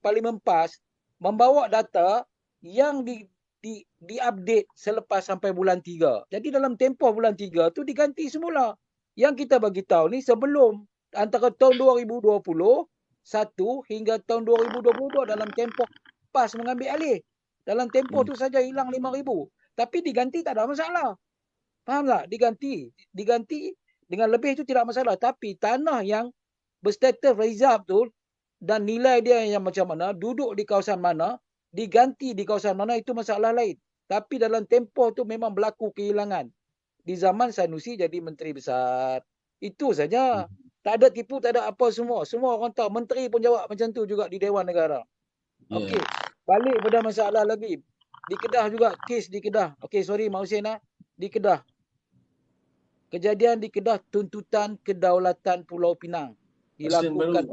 parlimen PAS membawa data yang diupdate selepas sampai bulan 3. Jadi dalam tempoh bulan 3 tu diganti semula. Yang kita bagi tahu ni sebelum antara tahun 2021 hingga tahun 2022 dalam tempoh PAS mengambil alih. Dalam tempoh tu saja hilang 5,000. Tapi diganti tak ada masalah. Faham tak? Diganti dengan lebih itu tidak masalah. Tapi tanah yang berstatus reserve tu dan nilai dia yang macam mana, duduk di kawasan mana, diganti di kawasan mana, itu masalah lain. Tapi dalam tempoh tu memang berlaku kehilangan. Di zaman Sanusi jadi menteri besar. Itu saja. Tak ada tipu, tak ada apa semua. Semua orang tahu. Menteri pun jawab macam tu juga di Dewan Negara. Okey. Balik pada masalah lagi. Di Kedah juga. Kes di Kedah. Okey, sorry Mak Hussein lah. Di Kedah. Kejadian di Kedah, tuntutan kedaulatan Pulau Pinang. Dilakukan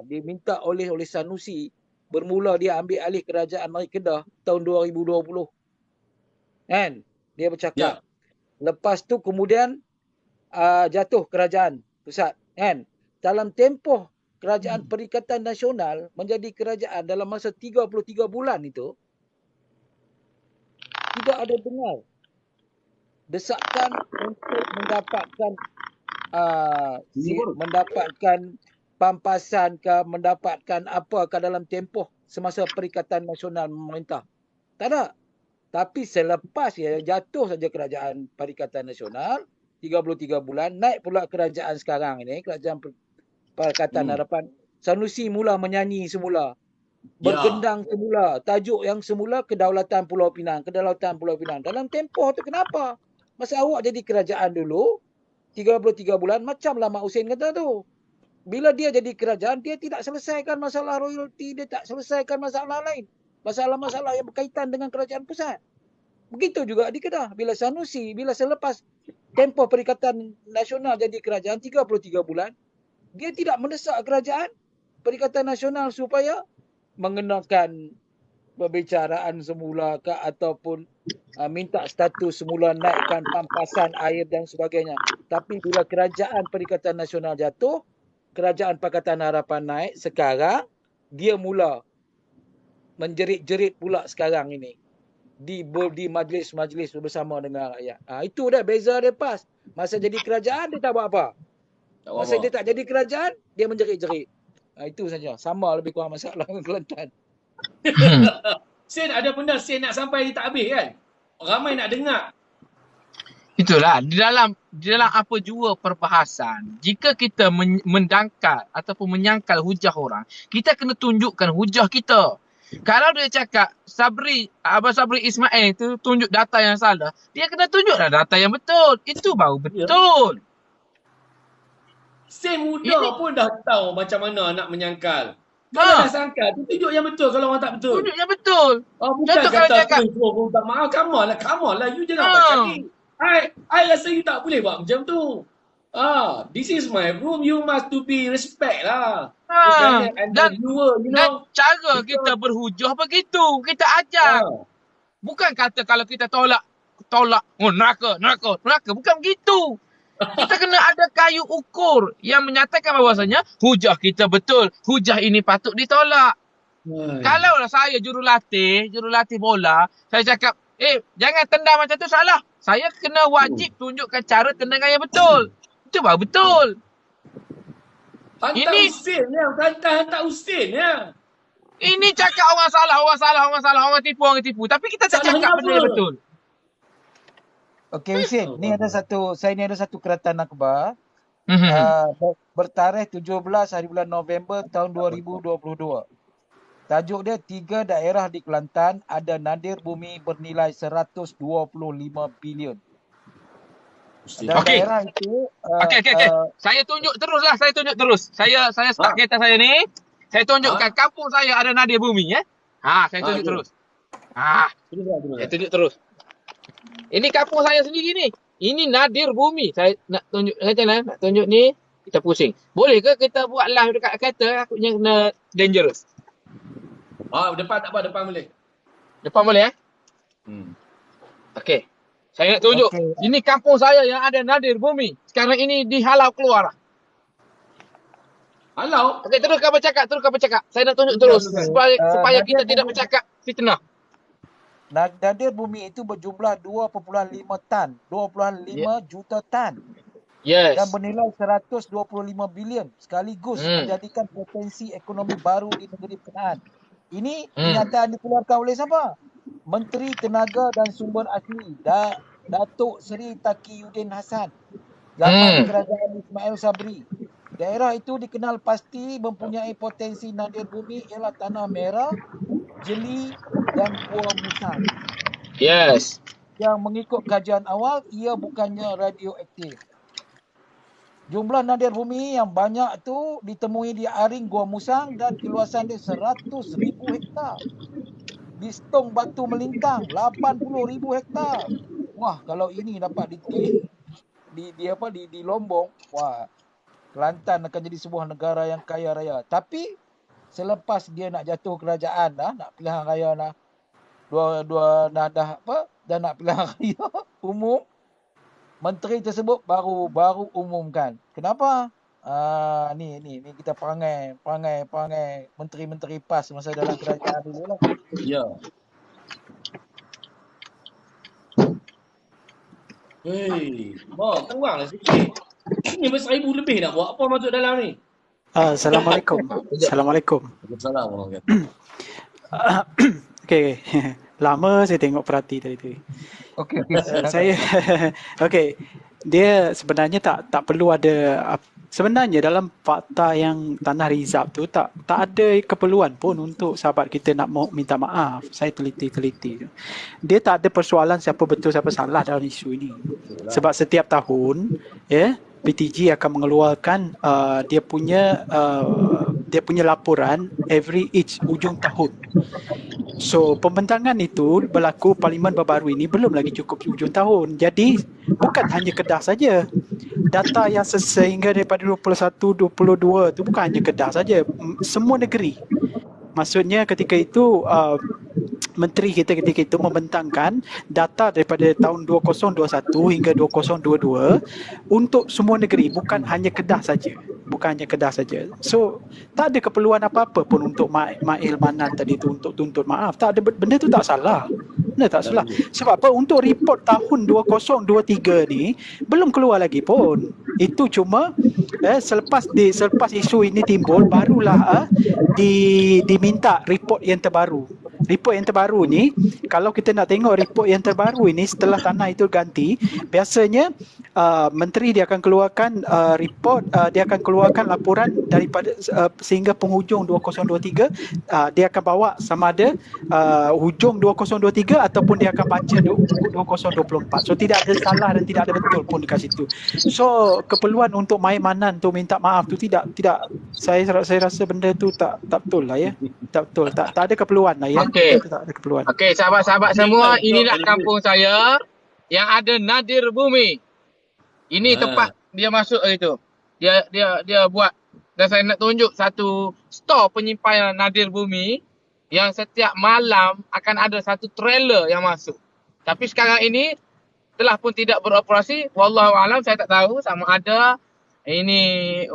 diminta oleh Sanusi. Bermula dia ambil alih kerajaan negeri Kedah tahun 2020. Kan? Dia bercakap. Lepas tu kemudian jatuh kerajaan pusat. Kan? Dalam tempoh kerajaan Perikatan Nasional menjadi kerajaan dalam masa 33 bulan itu, tidak ada dengar desakan untuk mendapatkan pampasan ke, mendapatkan apa ke dalam tempoh semasa Perikatan Nasional memerintah. Tak ada. Tapi selepas jatuh saja kerajaan Perikatan Nasional 33 bulan, naik pula kerajaan sekarang ini, kerajaan Perikatan Harapan, Sanusi mula menyanyi semula. bergendang semula. Tajuk yang semula Kedaulatan Pulau Pinang. Kedaulatan Pulau Pinang. Dalam tempoh tu kenapa? Masa awak jadi kerajaan dulu, 33 bulan, macamlah Mak Hussein kata tu. Bila dia jadi kerajaan, dia tidak selesaikan masalah royalty, dia tak selesaikan masalah lain. Masalah-masalah yang berkaitan dengan kerajaan pusat. Begitu juga di Kedah. Bila Sanusi, bila selepas tempoh Perikatan Nasional jadi kerajaan 33 bulan, dia tidak mendesak kerajaan Perikatan Nasional supaya mengenakan perbicaraan semula ke ataupun minta status semula, naikkan pampasan air dan sebagainya. Tapi bila kerajaan Perikatan Nasional jatuh, kerajaan Pakatan Harapan naik, sekarang dia mula menjerit-jerit pula sekarang ini di majlis-majlis bersama dengan rakyat. Itu dah beza dia pas. Masa jadi kerajaan dia tak buat apa. Masa dia tak jadi kerajaan dia menjerit-jerit. Itu saja. Sama lebih kurang masalah dengan Kelantan. Sen ada benda Sen nak sampai ni tak habis kan? Ramai nak dengar. Itulah, di dalam apa jua perbahasan, jika kita mendangkal ataupun menyangkal hujah orang, kita kena tunjukkan hujah kita. Kalau dia cakap Abang Sabri Ismail tu tunjuk data yang salah, dia kena tunjuklah data yang betul. Itu baru betul. Sen muda pun dah tahu macam mana nak menyangkal. Kalau dah sangkal, tunjuk yang betul kalau orang tak betul. Tunjuk yang betul. Bukan kata minta maaf, come on lah. You jangan pakai. I rasa you tak boleh buat macam tu. This is my room. You must to be respect lah. Dan cara kita berhujah begitu. Kita ajar. Bukan kata kalau kita tolak. Neraka. Bukan begitu. Kita kena ada kayu ukur yang menyatakan bahawasanya hujah kita betul. Hujah ini patut ditolak. Kalaulah saya jurulatih bola, saya cakap, jangan tendang macam tu, salah. Saya kena wajib tunjukkan cara tendangan yang betul. Itu baru betul. Hantar Husin ya. Ini cakap orang salah, orang tipu. Tapi kita tak cakap benda yang betul. Okey Husin, ni ada satu keratan akhbar bertarikh 17 hari bulan November tahun 2022. Tajuk dia 3 daerah di Kelantan ada nadir bumi bernilai 125 bilion. Dan daerah itu Okey. Saya tunjuk terus. Saya start kereta saya ni. Saya tunjukkan kampung saya ada nadir bumi saya tunjuk terus. Saya tunjuk terus. Ini kampung saya sendiri ni. Ini nadir bumi. Saya nak tunjuk ni, kita pusing. Boleh ke kita buat live dekat kereta? Takutnya kena dangerous. Depan tak apa, depan boleh. Depan boleh Okey. Saya nak tunjuk. Ini kampung saya yang ada nadir bumi. Sekarang ini dihalau keluar. Halau? Okey, teruskan bercakap. Saya nak tunjuk terus supaya kita tidak bercakap fitnah. Nadir bumi itu berjumlah 2.5 tan. 2.5 juta tan. Yes. Dan bernilai 125 bilion sekaligus menjadikan potensi ekonomi baru di negeri Kelantan. Ini kenyataan dikeluarkan oleh siapa? Menteri Tenaga dan Sumber Asli Datuk Seri Taqiyuddin Hassan zaman kerajaan Ismail Sabri. Daerah itu dikenal pasti mempunyai potensi nadir bumi ialah tanah merah, jeli dan gua musang. Yes. Yang mengikut kajian awal ia bukannya radioaktif. Jumlah nadir bumi yang banyak tu ditemui di Aring Gua Musang dan keluasan dia 100,000 hektar. Di Stong Batu Melintang 80,000 hektar. Wah, kalau ini dapat di Lombok, wah, Kelantan akan jadi sebuah negara yang kaya raya. Tapi selepas dia nak jatuh kerajaan nak pilihan raya dua nadah dan nak pilihan raya umum, menteri tersebut baru umumkan. Kenapa? Ni kita perangai menteri-menteri PAS masa dalam kerajaan dulu lah. Ya. Kuranglah sikit. Ini 1,000 lebih nak buat apa masuk dalam ni? Assalamualaikum. Assalamualaikum. Assalamualaikum. Okey. Lama saya tengok Perhati tadi tu. Okey. Saya okey. Dia sebenarnya tak perlu ada sebenarnya dalam fakta yang tanah reserve tu tak ada keperluan pun untuk sahabat kita nak mau minta maaf. Saya teliti. Dia tak ada persoalan siapa betul siapa salah dalam isu ini. Sebab setiap tahun PTG akan mengeluarkan dia punya laporan each ujung tahun. So, pembentangan itu berlaku Parlimen baru ini belum lagi cukup ujung tahun. Jadi, bukan hanya Kedah saja. Data yang sehingga daripada 21, 22 itu bukan hanya Kedah saja. Semua negeri. Maksudnya ketika itu menteri kita ketika itu membentangkan data daripada tahun 2021 hingga 2022 untuk semua negeri, bukan hanya Kedah saja. So, tak ada keperluan apa-apa pun untuk Mail Manan tadi tu untuk tuntut maaf. Tak ada, benda tu tak salah. Sebab apa? Untuk report tahun 2023 ni belum keluar lagi pun. Itu cuma selepas isu ini timbul barulah diminta report yang terbaru. Report yang terbaru ni, kalau kita nak tengok report yang terbaru ini setelah tanah itu ganti, biasanya menteri dia akan keluarkan report, dia akan keluarkan laporan daripada sehingga penghujung 2023, dia akan bawa sama ada hujung 2023 ataupun dia akan baca 2024. So tidak ada salah dan tidak ada betul pun dekat situ. So keperluan untuk main manan tu minta maaf tu tidak saya rasa benda tu tak betul lah ya. Tak betul. Tak ada keperluan lah ya. Okey, sahabat-sahabat semua, inilah kampung saya yang ada nadir bumi. Ini tempat dia masuk itu. Dia buat, dan saya nak tunjuk satu store penyimpanan nadir bumi yang setiap malam akan ada satu trailer yang masuk. Tapi sekarang ini telah pun tidak beroperasi. Wallahu alam, saya tak tahu sama ada ini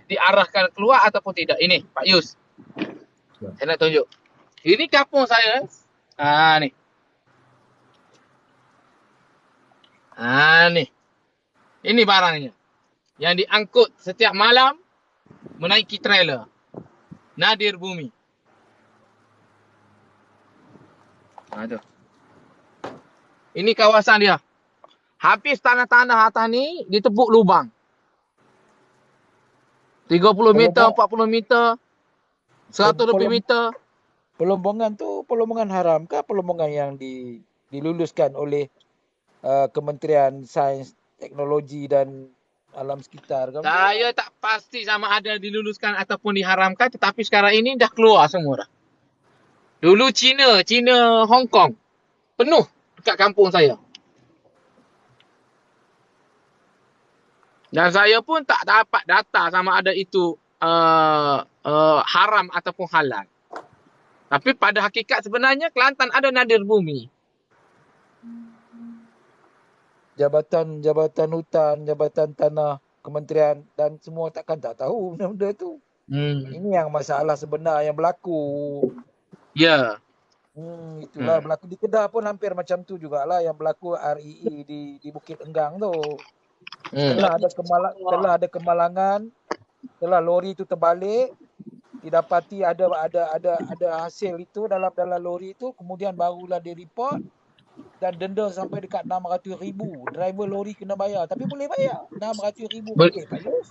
diarahkan keluar ataupun tidak. Ini Pak Yus. Saya nak tunjuk. Ini kampung saya. Ni. Ni. Ini barangnya. Yang diangkut setiap malam menaiki trailer. Nadir bumi. Tu. Ini kawasan dia. Habis tanah-tanah atas ni ditebuk lubang. 30 meter, 40 meter. 100 lebih meter. Pelombongan tu pelombongan haram ke pelombongan yang diluluskan oleh Kementerian Sains, Teknologi dan Alam Sekitar ke? Saya tak pasti sama ada diluluskan ataupun diharamkan, tetapi sekarang ini dah keluar semua dah. Dulu China Hong Kong penuh dekat kampung saya. Dan saya pun tak dapat data sama ada itu haram ataupun halal. Tapi pada hakikat sebenarnya Kelantan ada nadir bumi. Jabatan hutan, jabatan tanah, kementerian dan semua takkan tak tahu benda tu. Ini yang masalah sebenar yang berlaku. Ya. Itulah berlaku di Kedah pun hampir macam tu jugalah yang berlaku REE di Bukit Enggang tu. Setelah ada kemalangan, setelah lori itu terbalik, didapati ada hasil itu dalam lori itu, kemudian barulah direport dan denda sampai dekat 600,000. Driver lori kena bayar, tapi boleh bayar 600,000 ringgit Pak Yus.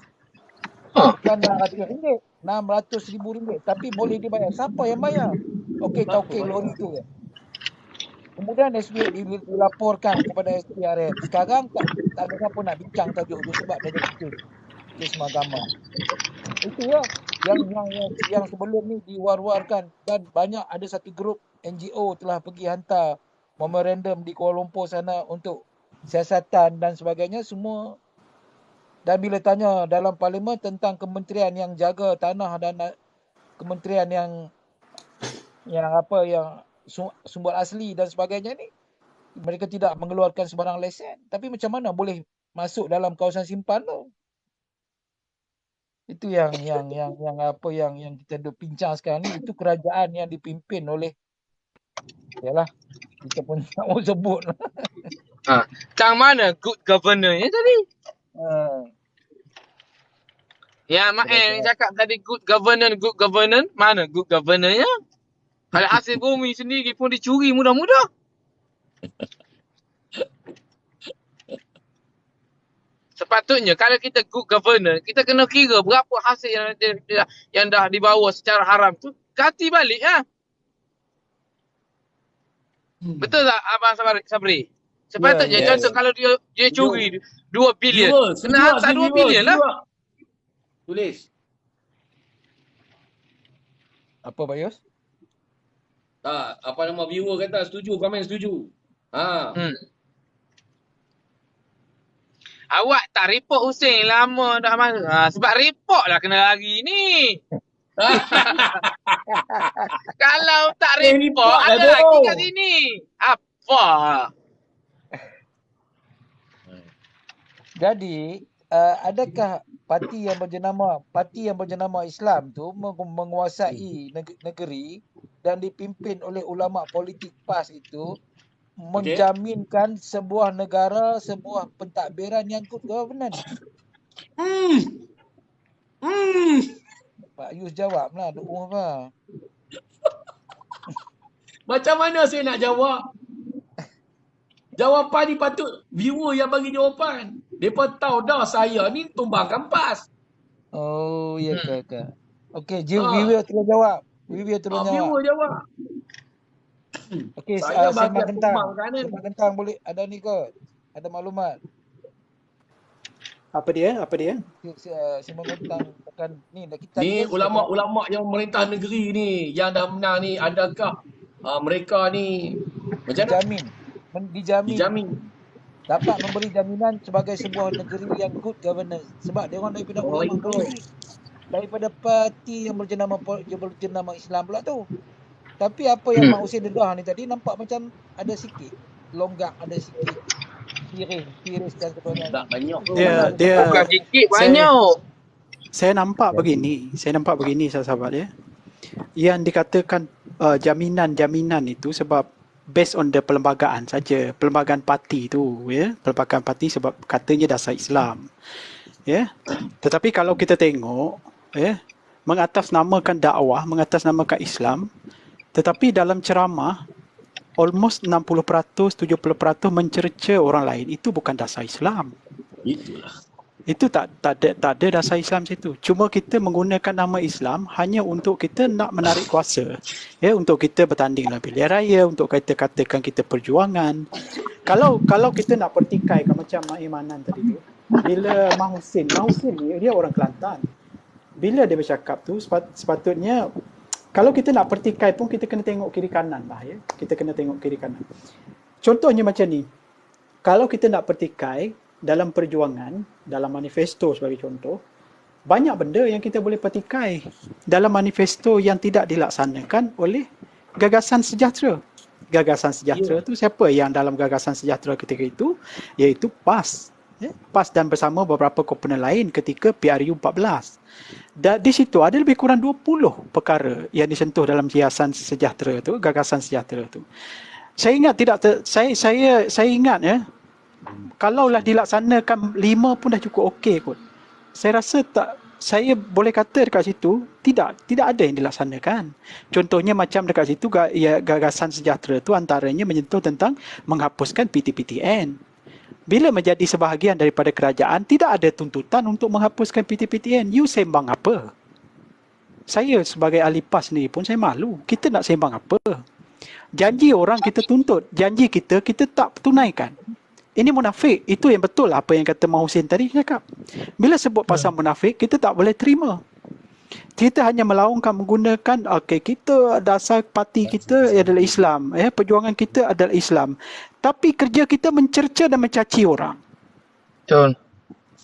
Bukan RM600, RM600,000, tapi boleh dibayar. Siapa yang bayar? Okey lori itu kan. Kemudian SPR dilaporkan kepada SPRM. Sekarang tak ada siapa nak bincang tajuk tu sebab dia ada kes mahkamah. Itu ya yang sebelum ni diwar-warkan, dan banyak ada satu grup NGO telah pergi hantar memorandum di Kuala Lumpur sana untuk siasatan dan sebagainya semua. Dan bila tanya dalam parlimen tentang kementerian yang jaga tanah dan kementerian yang sumber asli dan sebagainya ni, mereka tidak mengeluarkan sebarang lesen. Tapi macam mana boleh masuk dalam kawasan simpan tu? Itu yang kita duk bincang sekarang ni. Itu kerajaan yang dipimpin oleh, yalah, kita pun tak mau sebut lah. Macam mana good governor ni tadi? Ya, Mak cakap tadi good governance, mana good governor-nya? Kalau hasil bumi sendiri pun dicuri mudah-mudah. Sepatutnya kalau kita good governance, kita kena kira berapa hasil yang dah dibawa secara haram tu, ganti balik lah. Betul tak Abang Sabri? Sepatutnya contoh kalau dia curi 2 bilion, kena hantar 2 bilion lah. Tulis. Apa Pak Yus? Tak, apa nama viewer kata setuju, komen setuju. Awak tak report Hussein lama dah mana. Sebab report lah kena lari ni. Kalau tak report, ada lagi kat sini. Apa? Jadi, adakah parti yang berjenama Islam tu menguasai negeri dan dipimpin oleh ulama politik PAS itu menjaminkan sebuah negara, sebuah pentadbiran yang good governance? Pak Yus jawablah, apa? Macam mana saya nak jawab? Jawapan ni patut viewer yang bagi jawapan. Mereka tahu dah saya ni tumbangkan PAS. Oh, ya ke? Okey, viewer terus jawab. Viewer jawab. Okey, Sembang Kentang boleh ada ni kot. Ada maklumat. Apa dia? Sembang Kentang bukan ni kita ni ulama-ulama yang merintah negeri ni yang dah menang ni, adakah mereka ni dijamin dapat memberi jaminan sebagai sebuah negeri yang good governance? Sebab dia orang daripada ulama politik, daripada parti yang berjenama Islam pula tu. Tapi apa yang Mak Hussein dedah ni tadi nampak macam ada sikit longgak, ada sikit tiris dan sebagainya. Tak banyak. Dia bukan sikit, banyak. Saya nampak begini sahabat-sahabat ya. Yang dikatakan jaminan itu sebab based on the perlembagaan saja, perlembagaan parti tu ya, perlembagaan parti sebab katanya dasar Islam. Ya. Tetapi kalau kita tengok ya, mengatasnamakan dakwah, mengatasnamakan Islam, tetapi dalam ceramah almost 60%, 70% mencerca orang lain, itu bukan dasar Islam. Itu tak ada dasar Islam situ. Cuma kita menggunakan nama Islam hanya untuk kita nak menarik kuasa. Ya, untuk kita bertanding dalam pilihan raya, untuk kita katakan kita perjuangan. Kalau kita nak pertikaikan macam Mak Imanan tadi tu, bila Mak Hussein ni dia orang Kelantan. Bila dia bercakap tu sepatutnya kalau kita nak pertikai pun kita kena tengok kiri kanan lah ya. Kita kena tengok kiri kanan. Contohnya macam ni. Kalau kita nak pertikai dalam perjuangan, dalam manifesto sebagai contoh, banyak benda yang kita boleh petikai dalam manifesto yang tidak dilaksanakan oleh Gagasan Sejahtera. Gagasan Sejahtera tu siapa yang dalam Gagasan Sejahtera ketika itu? Iaitu PAS. PAS dan bersama beberapa komponen lain ketika PRU 14. Dan di situ ada lebih kurang 20 perkara yang disentuh dalam Gagasan Sejahtera tu, Gagasan Sejahtera tu. Saya ingat saya ingat ya, kalaulah dilaksanakan 5 pun dah cukup okey kot. Saya rasa saya boleh kata dekat situ tidak ada yang dilaksanakan. Contohnya macam dekat situ Gagasan Sejahtera tu antaranya menyentuh tentang menghapuskan PTPTN. Bila menjadi sebahagian daripada kerajaan, tidak ada tuntutan untuk menghapuskan PTPTN. You sembang apa? Saya sebagai ahli PAS ni pun saya malu. Kita nak sembang apa? Janji orang kita tuntut. Janji kita tak tunaikan. Ini munafik. Itu yang betul apa yang kata Mak Hussein tadi cakap. Bila sebut pasal munafik, kita tak boleh terima. Kita hanya melaungkan menggunakan kita dasar parti kita adalah Islam, perjuangan kita adalah Islam. Tapi kerja kita mencerca dan mencaci orang. Betul.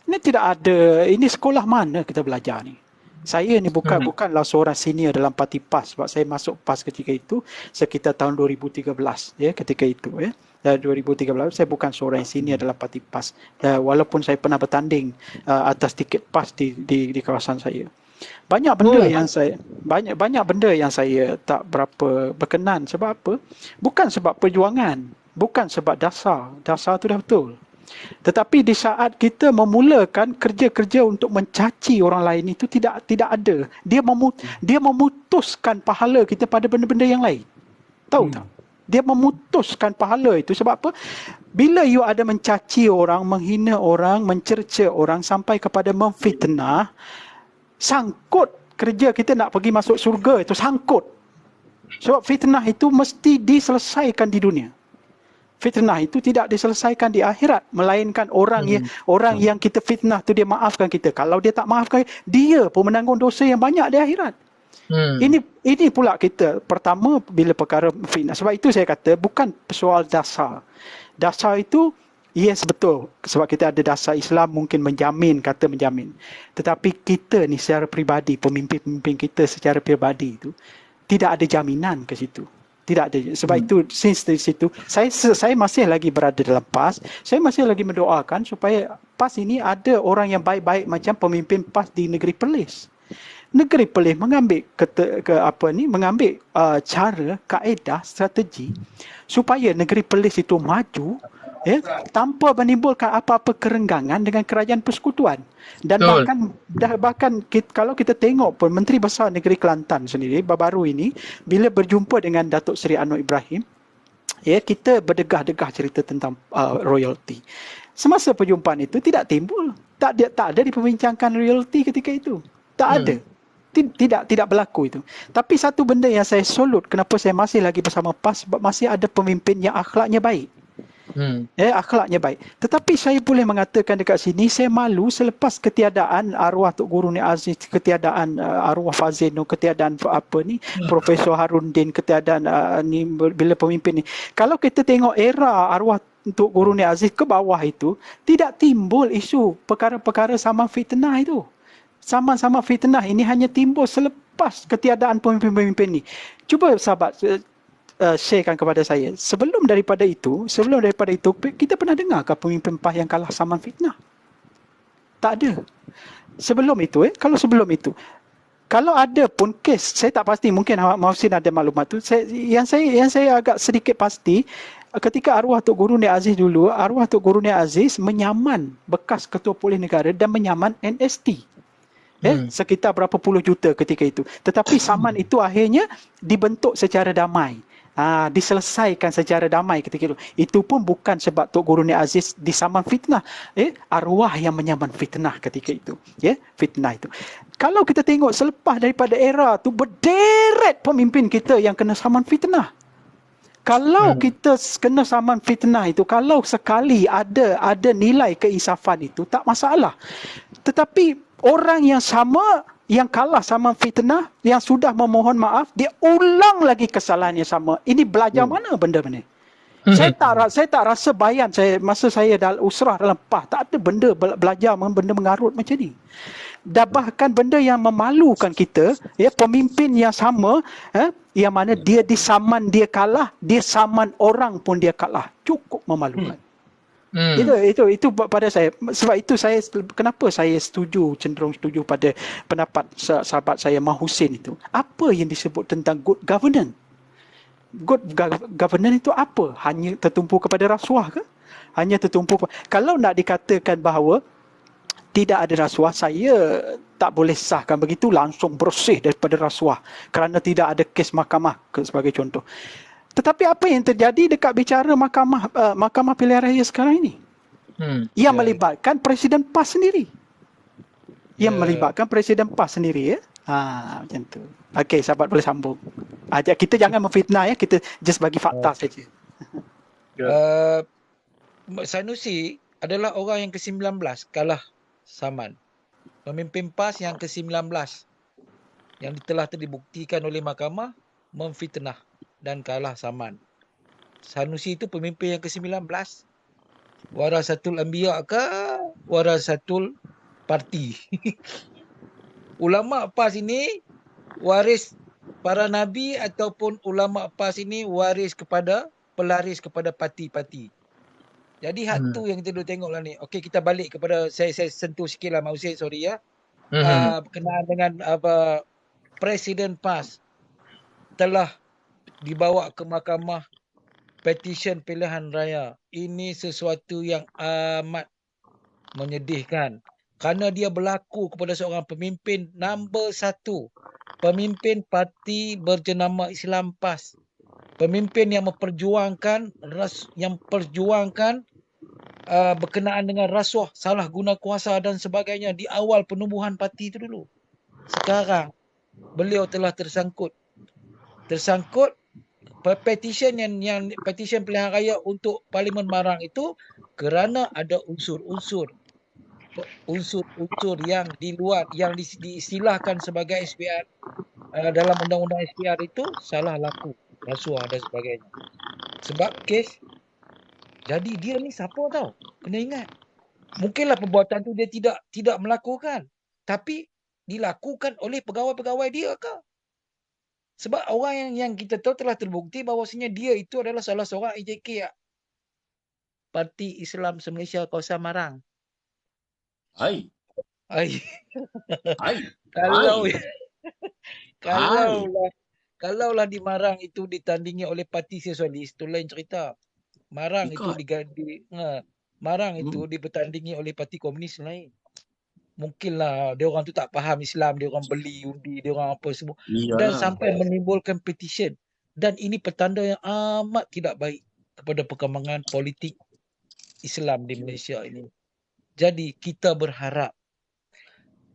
Ini tidak ada, ini sekolah mana kita belajar ni? Saya ni bukanlah seorang senior dalam parti PAS sebab saya masuk PAS ketika itu sekitar tahun 2013 ketika itu Dari 2013 saya bukan seorang senior dalam parti PAS. Walaupun saya pernah bertanding atas tiket PAS di kawasan saya. Banyak benda yang saya tak berapa berkenan. Sebab apa? Bukan sebab perjuangan, bukan sebab dasar tu dah betul. Tetapi di saat kita memulakan kerja-kerja untuk mencaci orang lain itu tidak ada. Dia memutuskan pahala kita pada benda-benda yang lain. Tahu tak? Dia memutuskan pahala itu. Sebab apa? Bila you ada mencaci orang, menghina orang, mencerca orang sampai kepada memfitnah, sangkut kerja kita nak pergi masuk syurga itu, sangkut. Sebab fitnah itu mesti diselesaikan di dunia. Fitnah itu tidak diselesaikan di akhirat, melainkan orang yang kita fitnah tu dia maafkan kita. Kalau dia tak maafkan, dia pun menanggung dosa yang banyak di akhirat. Ini pula kita pertama bila perkara fitnah. Sebab itu saya kata bukan soal dasar. Dasar itu yes, betul. Sebab kita ada dasar Islam mungkin menjamin. Tetapi kita ni secara peribadi, pemimpin-pemimpin kita secara peribadi itu tidak ada jaminan ke situ. Tidak ada. Sebab itu since dari situ saya masih lagi berada dalam PAS. Saya masih lagi mendoakan supaya PAS ini ada orang yang baik-baik macam pemimpin PAS di negeri Perlis. Negeri Perlis mengambil mengambil cara, kaedah, strategi supaya negeri Perlis itu maju tanpa menimbulkan apa-apa kerenggangan dengan kerajaan persekutuan. Dan bahkan kalau kita tengok pun Menteri Besar Negeri Kelantan sendiri baru-baru ini bila berjumpa dengan Datuk Seri Anwar Ibrahim, kita berdegah-degah cerita tentang royalty. Semasa perjumpaan itu tidak timbul, tak ada diperbincangkan royalty ketika itu. Tak ada. Tidak berlaku itu. Tapi satu benda yang saya solut kenapa saya masih lagi bersama PAS, sebab masih ada pemimpin yang akhlaknya baik. Akhlaknya baik. Tetapi saya boleh mengatakan dekat sini, saya malu selepas ketiadaan arwah Tok Guru Nik Aziz, ketiadaan arwah Fazeno, ketiadaan Profesor Harundin, ketiadaan ni bila pemimpin ni. Kalau kita tengok era arwah Tok Guru Nik Aziz ke bawah itu, tidak timbul isu perkara-perkara saman fitnah itu. Sama-sama fitnah ini hanya timbul selepas ketiadaan pemimpin-pemimpin ni. Cuba sahabat sharekan kepada saya. Sebelum daripada itu, kita pernah dengar ke pemimpin PAS yang kalah saman fitnah? Tak ada. Sebelum itu, kalau ada pun kes, saya tak pasti, mungkin Mahsin ada maklumat tu. Yang saya agak sedikit pasti, ketika arwah Tok Guru Nik Aziz dulu, arwah Tok Guru Nik Aziz menyaman bekas Ketua Polis Negara dan menyaman NST. Sekitar berapa puluh juta ketika itu. Tetapi saman itu akhirnya dibentuk secara damai. Diselesaikan secara damai ketika itu. Itu pun bukan sebab Tok Guru Nik Aziz disaman fitnah. Arwah yang menyaman fitnah ketika itu. Fitnah itu. Kalau kita tengok selepas daripada era tu, berderet pemimpin kita yang kena saman fitnah. Kalau kita kena saman fitnah itu, kalau sekali ada nilai keinsafan itu, tak masalah. Tetapi orang yang sama, yang kalah sama fitnah, yang sudah memohon maaf, dia ulang lagi kesalahan yang sama. Ini belajar mana benda ni? Saya tak rasa bayan masa saya dalam usrah dalam PAS, tak ada benda belajar benda mengarut macam ni. Dan bahkan benda yang memalukan kita, pemimpin yang sama, yang mana dia disaman, dia kalah, dia saman orang pun dia kalah. Cukup memalukan. Itu pada saya. Sebab itu kenapa saya cenderung setuju pada pendapat sahabat saya Mahsin itu. Apa yang disebut tentang good governance? Good governance itu apa? Hanya tertumpu kepada rasuah ke? Hanya tertumpu kalau nak dikatakan bahawa tidak ada rasuah, saya tak boleh sahkan begitu langsung bersih daripada rasuah kerana tidak ada kes mahkamah sebagai contoh. Tetapi apa yang terjadi dekat bicara Mahkamah Pilihan Raya sekarang ini? Yang melibatkan Presiden PAS sendiri. Macam tu. Okey, sahabat boleh sambung. Kita jangan memfitnah kita just bagi fakta saja. Sanusi adalah orang yang ke-19 kalah saman. Pemimpin PAS yang ke-19 yang telah dibuktikan oleh mahkamah memfitnah dan kalah saman. Sanusi itu pemimpin yang ke-19. Warasatul Anbiya ke Warasatul Parti. Ulama PAS ini waris para nabi ataupun ulama PAS ini pelaris kepada parti-parti. Jadi hak tu yang kita dulu tengoklah ni. Okey, kita balik kepada saya sentuh sikitlah Mak Hussein, sorry ya. Berkenaan dengan Presiden PAS telah dibawa ke mahkamah petisyen pilihan raya. Ini sesuatu yang amat menyedihkan kerana dia berlaku kepada seorang pemimpin nombor 1, pemimpin parti berjenama Islam PAS, pemimpin yang memperjuangkan berkenaan dengan rasuah, salah guna kuasa dan sebagainya di awal penubuhan parti itu dulu. Sekarang beliau telah tersangkut petition petition pilihan raya untuk Parlimen Marang itu kerana ada unsur-unsur yang di luar yang diistilahkan sebagai SPR dalam undang-undang SPR itu salah laku, rasuah dan sebagainya. Sebab kes jadi dia ni siapa tahu? Kena ingat. Mungkinlah perbuatan tu dia tidak melakukan, tapi dilakukan oleh pegawai-pegawai dia ke? Sebab orang yang kita tahu telah terbukti bahawasanya dia itu adalah salah seorang AJK, Parti Islam Se-Malaysia Kawasan Marang. Hai. Kalaulah di Marang itu ditandingi oleh Parti Sosialis, itu lain cerita. Marang itu dipertandingi oleh Parti Komunis lain. Mungkinlah dia orang tu tak faham Islam, dia orang beli undi, dia orang apa semua. Dan sampai menimbulkan petition. Dan ini petanda yang amat tidak baik kepada perkembangan politik Islam di Malaysia ini. Jadi kita berharap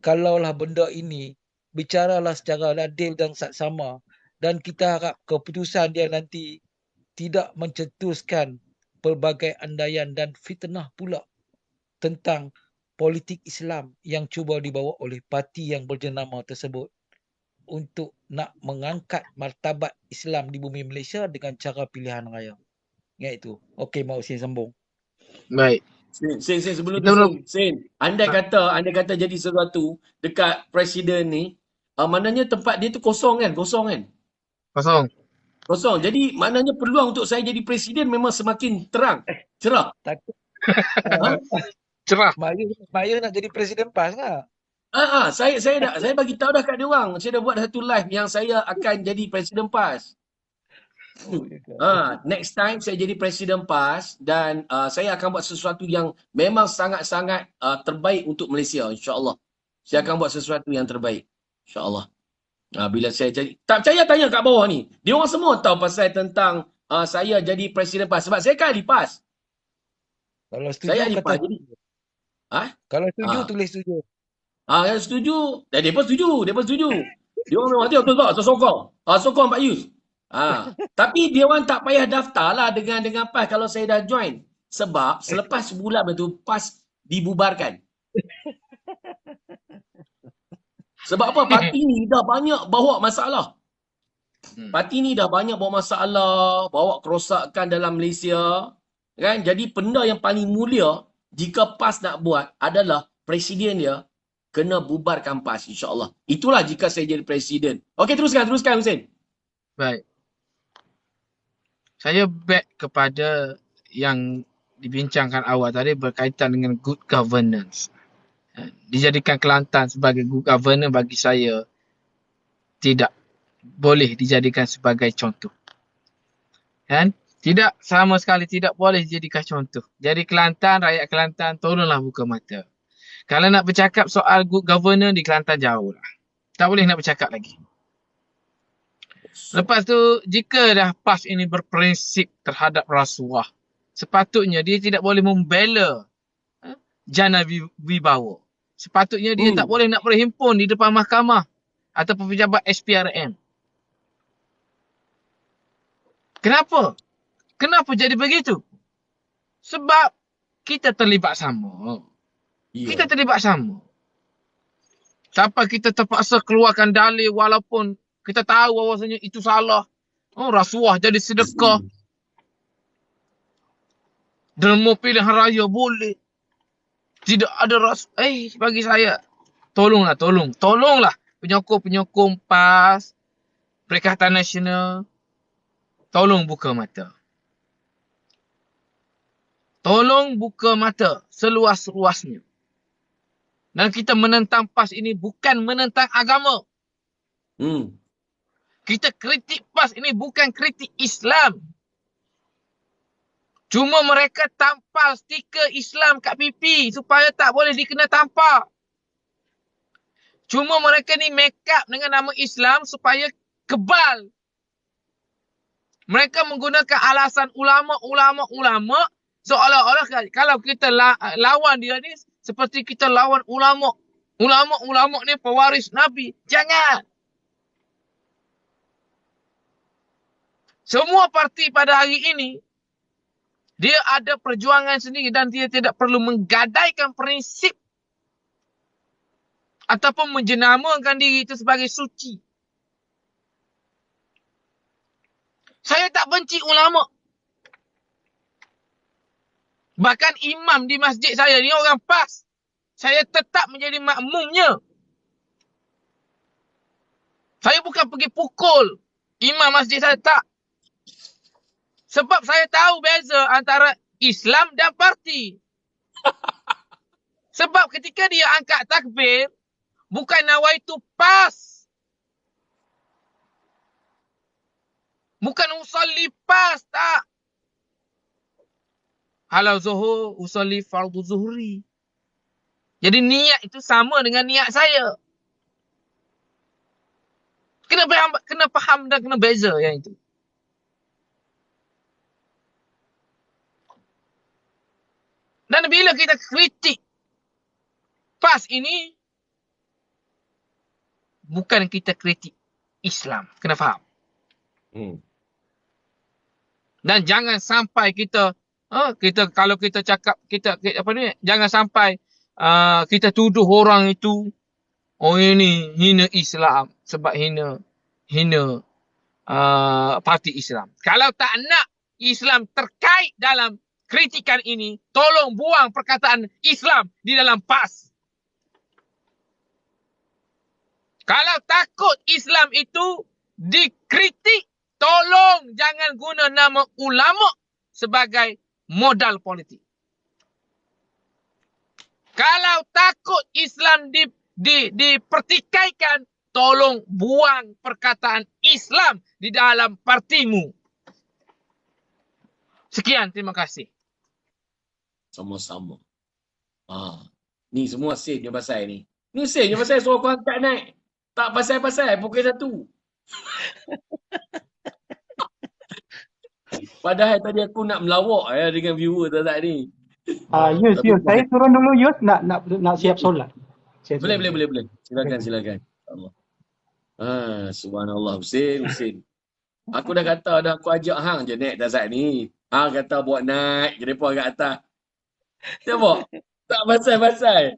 kalaulah benda ini bicaralah secara adil dan saksama, dan kita harap keputusan dia nanti tidak mencetuskan pelbagai andaian dan fitnah pula tentang politik Islam yang cuba dibawa oleh parti yang berjenama tersebut untuk nak mengangkat martabat Islam di bumi Malaysia dengan cara pilihan raya. Iaitu. Okey, mau saya sambung. Baik. Sen sebelum tu Sen. Andai kata jadi sesuatu dekat presiden ni, maknanya tempat dia tu kosong kan? Kosong. Jadi maknanya peluang untuk saya jadi presiden memang semakin cerah. Takut. Cerah. Maya nak jadi presiden PAS tak? Saya bagi tahu dah kat dia orang. Saya dah buat satu live yang saya akan jadi presiden PAS. Next time saya jadi presiden PAS dan saya akan buat sesuatu yang memang sangat-sangat terbaik untuk Malaysia, insya-Allah. Saya akan buat sesuatu yang terbaik, insya-Allah. Bila saya jadi, tak percaya tanya kat bawah ni. Dia orang semua tahu pasal tentang saya jadi presiden PAS sebab saya kan ahli PAS. Kalau setuju saya ahli PAS jadi. Kalau setuju tulis setuju. Yang setuju, depa setuju. Dia orang memang dia sokong Pak Yus. Tapi dia orang tak payah daftar lah dengan PAS kalau saya dah join. Sebab selepas sebulan itu PAS dibubarkan. Sebab apa? Parti ni dah banyak bawa masalah. Bawa kerosakan dalam Malaysia. Kan? Jadi benda yang paling mulia jika PAS nak buat adalah presiden dia kena bubarkan PAS, insya-Allah. Itulah jika saya jadi presiden. Okey, teruskan Hussein. Baik. Saya back kepada yang dibincangkan awal tadi berkaitan dengan good governance. Dijadikan Kelantan sebagai good governance bagi saya tidak boleh dijadikan sebagai contoh. Kan? Tidak, sama sekali tidak boleh dijadikan contoh. Jadi Kelantan, rakyat Kelantan, tolonglah buka mata. Kalau nak bercakap soal good governance di Kelantan jauh lah. Tak boleh nak bercakap lagi. Lepas tu, jika dah PAS ini berprinsip terhadap rasuah, sepatutnya dia tidak boleh membela jana wibawa. Sepatutnya dia tak boleh nak berhimpun di depan mahkamah ataupun pejabat SPRM. Kenapa? Kenapa jadi begitu? Sebab kita terlibat sama. Kita terlibat sama. Sampai kita terpaksa keluarkan dalil walaupun kita tahu bahawasanya itu salah. Rasuah jadi sedekah. Derma pilihan raya boleh. Tidak ada bagi saya. Tolonglah penyokong PAS, Perikatan Nasional, tolong buka mata. Tolong buka mata seluas-luasnya. Dan kita menentang PAS ini bukan menentang agama. Kita kritik PAS ini bukan kritik Islam. Cuma mereka tampal stiker Islam kat pipi supaya tak boleh dikena tampar. Cuma mereka ni make up dengan nama Islam supaya kebal. Mereka menggunakan alasan ulama seolah-olah kalau kita lawan dia ni seperti kita lawan ulama. Ulama ni pewaris Nabi. Jangan. Semua parti pada hari ini dia ada perjuangan sendiri dan dia tidak perlu menggadaikan prinsip ataupun menjenamakan diri itu sebagai suci. Saya tak benci ulama. Bahkan imam di masjid saya ni orang PAS. Saya tetap menjadi makmumnya. Saya bukan pergi pukul imam masjid saya, tak. Sebab saya tahu beza antara Islam dan parti. Sebab ketika dia angkat takbir, bukan nawaitu PAS. Bukan usalli PAS, tak. Halau zuhur, usalli fardu zuhri. Jadi niat itu sama dengan niat saya. Kena faham dan kena beza yang itu. Dan bila kita kritik PAS ini, bukan kita kritik Islam. Kena faham. Dan jangan sampai kalau kita cakap jangan sampai kita tuduh orang itu ini hina Islam sebab hina parti Islam. Kalau tak nak Islam terkait dalam kritikan ini, tolong buang perkataan Islam di dalam PAS. Kalau takut Islam itu dikritik, tolong jangan guna nama ulama sebagai modal politik. Kalau takut Islam dipertikaikan, tolong buang perkataan Islam di dalam partimu. Sekian, terima kasih. Sama-sama. Ni semua sennya pasal ni. Ni sennya pasal suruh kau angkat naik. Tak pasal-pasal pukul 1. Padahal tadi aku nak melawak dengan viewer tak ni. Yus, saya turun dulu Yus, nak siap solat. Boleh. Silakan. Subhanallah, Husin. Aku dah kata dah, aku ajak hang je naik Dazat ni. Hang kata buat naik je depa kat atas. Nampak? Tak pasal-pasal.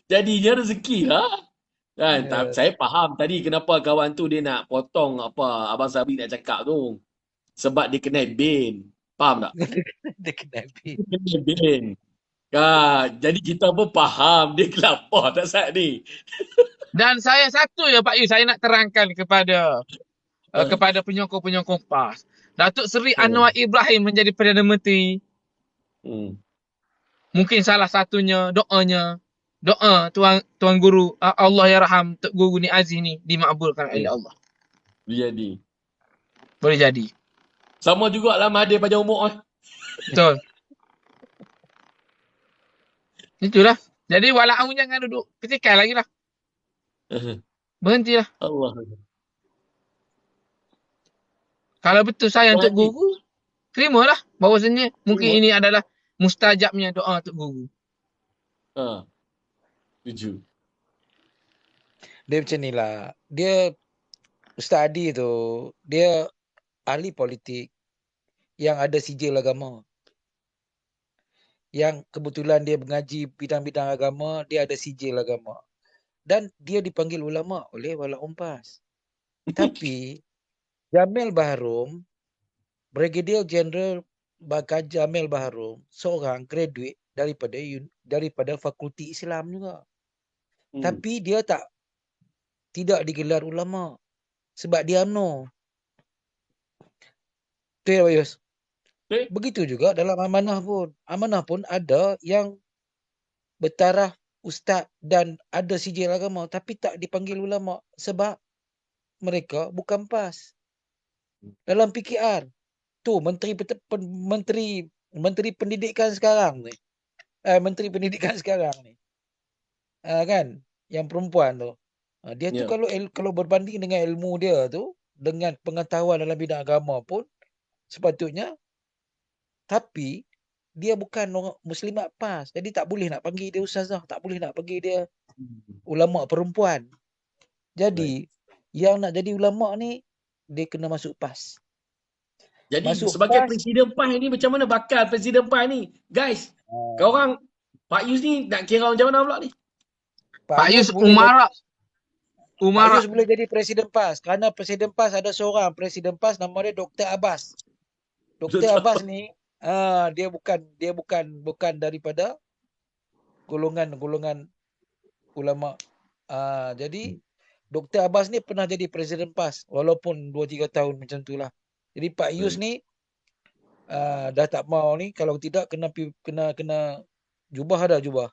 Jadinya rezeki lah. Kan? Yeah. Saya faham tadi kenapa kawan tu dia nak potong apa Abang Sabri nak cakap tu. Sebab dia kena ban. Faham tak? Dia kena ban. Jadi kita pun faham dia kelapa tak saat ni. Dan saya satu je Pak Yu, saya nak terangkan kepada penyokong-penyokong PAS. Datuk Seri Anwar Ibrahim menjadi Perdana Menteri. Mungkin salah satunya doa Tuan Guru Allah Yarham Tok Guru Ni Aziz ni dimakbulkan oleh Allah. Boleh jadi. Sama jugalah Mahathir panjang umur. Betul. Itulah. Jadi walaupun jangan duduk ketikal lagi lah. Berhentilah. Allah. Kalau betul sayang Tok Guru, terimalah bahawasanya mungkin ini adalah mustajabnya doa Tok Guru. Setuju. Dia macam ni lah. Dia Ustaz Adi tu, dia ahli politik yang ada sijil agama. Yang kebetulan dia mengaji bidang-bidang agama, dia ada sijil agama. Dan dia dipanggil ulama oleh Walaum PAS. Tapi Jamil Bahrum, Brigadier General Jamil Bahrum, seorang graduate daripada Fakulti Islam juga. Tapi dia tidak digelar ulama sebab dia UMNO. Tu ya Bayus. Begitu juga dalam amanah pun. Amanah pun ada yang bertaraf ustaz dan ada sijil agama tapi tak dipanggil ulama sebab mereka bukan PAS. Dalam PKR tu menteri pendidikan sekarang ni. Menteri pendidikan sekarang ni. Kan yang perempuan tu. Dia tu kalau berbanding dengan ilmu dia tu, dengan pengetahuan dalam bidang agama pun sepatutnya, tapi dia bukan orang Muslimat PAS. Jadi tak boleh nak panggil dia ustazah, tak boleh nak panggil dia ulama perempuan. Jadi yang nak jadi ulama ni dia kena masuk PAS. Jadi Masuk sebagai PAS, Presiden PAS ni macam mana bakal Presiden PAS ni? Guys, korang Pak Yus ni nak kira macam mana pula ni? Pak Yus boleh Umara. Pak Yus boleh jadi Presiden PAS kerana Presiden PAS ada seorang Presiden PAS nama dia Dr. Abbas. Dr. Abbas ni dia bukan daripada golongan ulama. Jadi Dr. Abbas ni pernah jadi Presiden PAS walaupun 2-3 tahun macam itulah. Jadi Pak Yus ni dah tak mau ni, kalau tidak kena jubah ada jubah.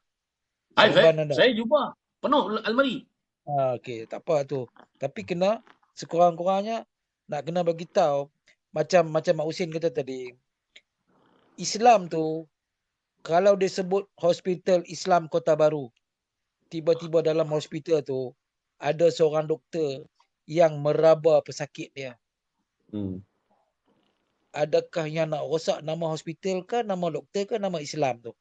Saya jubah penuh almari. Okey, tak apa tu. Tapi kena sekurang-kurangnya nak kena bagi tahu macam Mak Husin kata tadi. Islam tu kalau disebut Hospital Islam Kota Baru, tiba-tiba dalam hospital tu ada seorang doktor yang meraba pesakit dia. Adakah yang nak rosak nama hospital ke, nama doktor ke, nama Islam tu?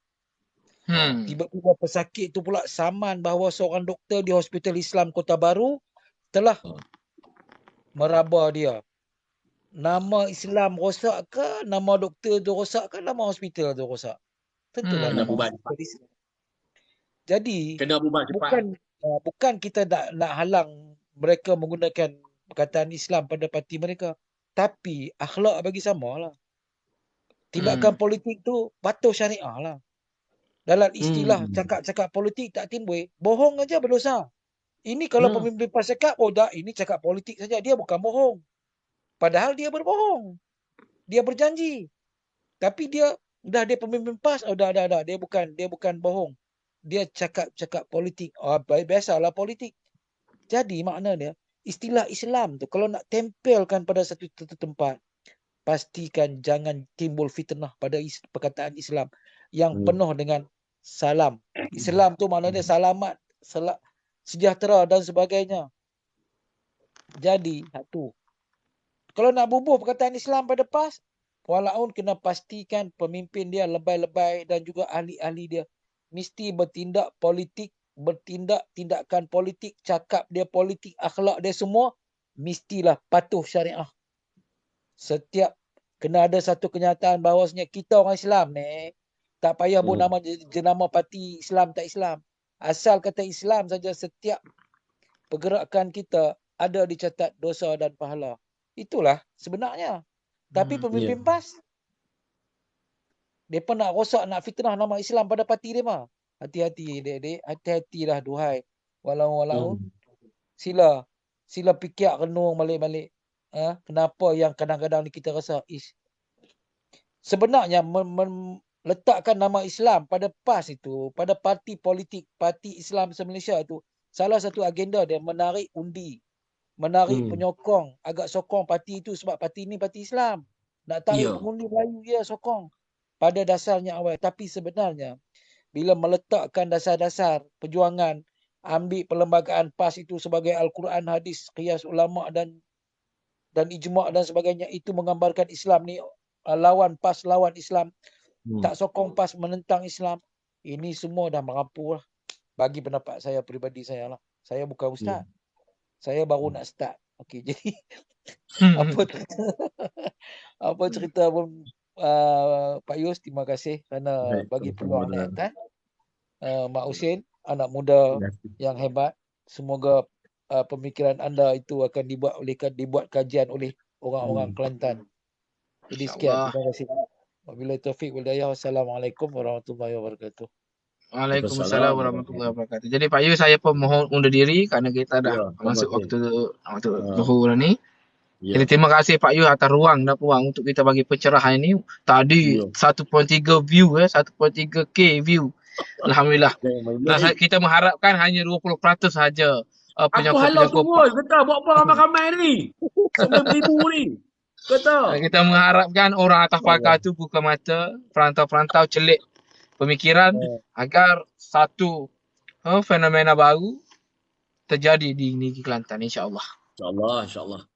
Tiba-tiba pesakit tu pula saman bahawa seorang doktor di Hospital Islam Kota Baru telah meraba dia. Nama Islam rosak ke, nama doktor tu rosak ke, nama hospital tu rosak? Tentulah nama hospital Islam. Jadi bukan kita nak halang mereka menggunakan perkataan Islam pada parti mereka. Tapi akhlak bagi sama lah. Tindakan politik tu patuh syariah lah. Dalam istilah cakap-cakap politik tak timbul, bohong aja berdosa. Ini kalau pemimpin PAS cakap, ini cakap politik saja. Dia bukan bohong. Padahal dia berbohong. Dia berjanji. Tapi dia pemimpin PAS, dah. Dia bukan bohong. Dia cakap politik. Biasalah politik. Jadi maknanya istilah Islam tu kalau nak tempelkan pada satu tempat, pastikan jangan timbul fitnah pada perkataan Islam yang penuh dengan salam. Islam tu maknanya selamat, sejahtera dan sebagainya. Jadi satu, kalau nak bubuh perkataan Islam pada PAS, walaupun kena pastikan pemimpin dia lebay-lebay dan juga ahli-ahli dia mesti bertindak tindakan politik, cakap dia politik, akhlak dia semua mestilah patuh syariah. Setiap kena ada satu kenyataan bahawasanya kita orang Islam ni tak payah pun nama jenama parti Islam tak Islam. Asal kata Islam saja, setiap pergerakan kita ada dicatat dosa dan pahala. Itulah sebenarnya. Tapi pemimpin PAS mereka nak rosak, nak fitnah nama Islam pada parti dia mah. Hati-hati dek-dek, hati-hatilah duhai. Walau sila fikir renung balik-balik. Kenapa yang kadang-kadang ni kita rasa sebenarnya letakkan nama Islam pada PAS itu, pada parti politik, Parti Islam Malaysia itu, salah satu agenda dia menarik undi, menarik penyokong, agak sokong parti itu sebab parti ini parti Islam. Nak tarik pengundi Melayu dia sokong. Pada dasarnya awal. Tapi sebenarnya bila meletakkan dasar-dasar perjuangan, ambil perlembagaan PAS itu sebagai Al-Quran, hadis, qiyas ulama dan ijma' dan sebagainya, itu menggambarkan Islam ni lawan PAS, lawan Islam. Tak sokong PAS, menentang Islam. Ini semua dah merampu lah. Bagi pendapat saya peribadi saya lah. Saya bukan ustaz. Saya baru nak start. Okey, jadi apa cerita pun Pak Yus, terima kasih kerana bagi peluang ni. Mak Husin, anak muda yang hebat. Semoga pemikiran anda itu akan dibuat kajian oleh orang-orang Kelantan. Jadi sekian, terima kasih. Wabillahi taufiq wal hidayah. Wassalamualaikum warahmatullahi wabarakatuh. Waalaikumsalam warahmatullahi wabarakatuh. Jadi Pak Yus, saya pun mohon undur diri kerana kita dah masuk waktu zuhur ni. Jadi terima kasih Pak Yus atas ruang dan peluang untuk kita bagi pencerahan ini. Tadi 1.3 view 1.3k view. Alhamdulillah. Dan kita mengharapkan hanya 20% saja penyokong. Aku halau semua. Kata buat apa ramai-ramai ni? 9,000 ni. Kata. Kita mengharapkan orang atas pagar tu buka mata, perantau-perantau celik pemikiran agar satu fenomena baru terjadi di Negeri Kelantan, insya-Allah. InsyaAllah.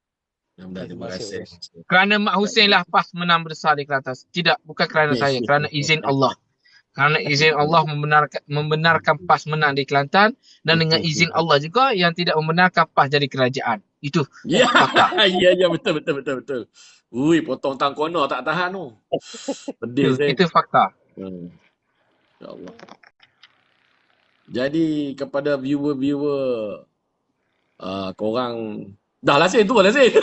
Terima kasih. Kerana Mak Hussein lah PAS menang besar di Kelantan. Tidak, bukan kerana saya. Kerana izin Allah. Kerana izin Allah membenarkan PAS menang di Kelantan. Dan dengan izin Allah juga yang tidak membenarkan PAS jadi kerajaan. Itu fakta. Ya, betul. Ui, potong tang kono tak tahan tu. Pedih saya. Itu fakta. Ya Allah. Jadi kepada viewer-viewer korang dah lah Sen, tu lah Sen.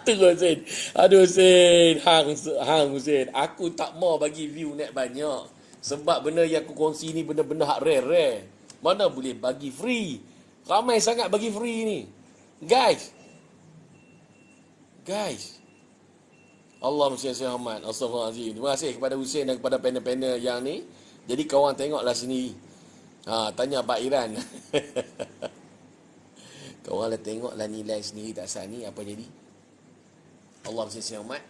Terus Sen. Aduh Sen, hang Sen. Aku tak mau bagi view net banyak. Sebab benda yang aku kongsi ni benda-benda hak rare. Mana boleh bagi free. Ramai sangat bagi free ni. Guys. Allah mesti selamat. Astagfirullahalazim. Terima kasih kepada Hussein dan kepada panel-panel yang ni. Jadi korang tengoklah sini. Tanya Pak Iran. Korang lah tengoklah nilai sendiri tak sah ni apa jadi. Allah mesti selamat.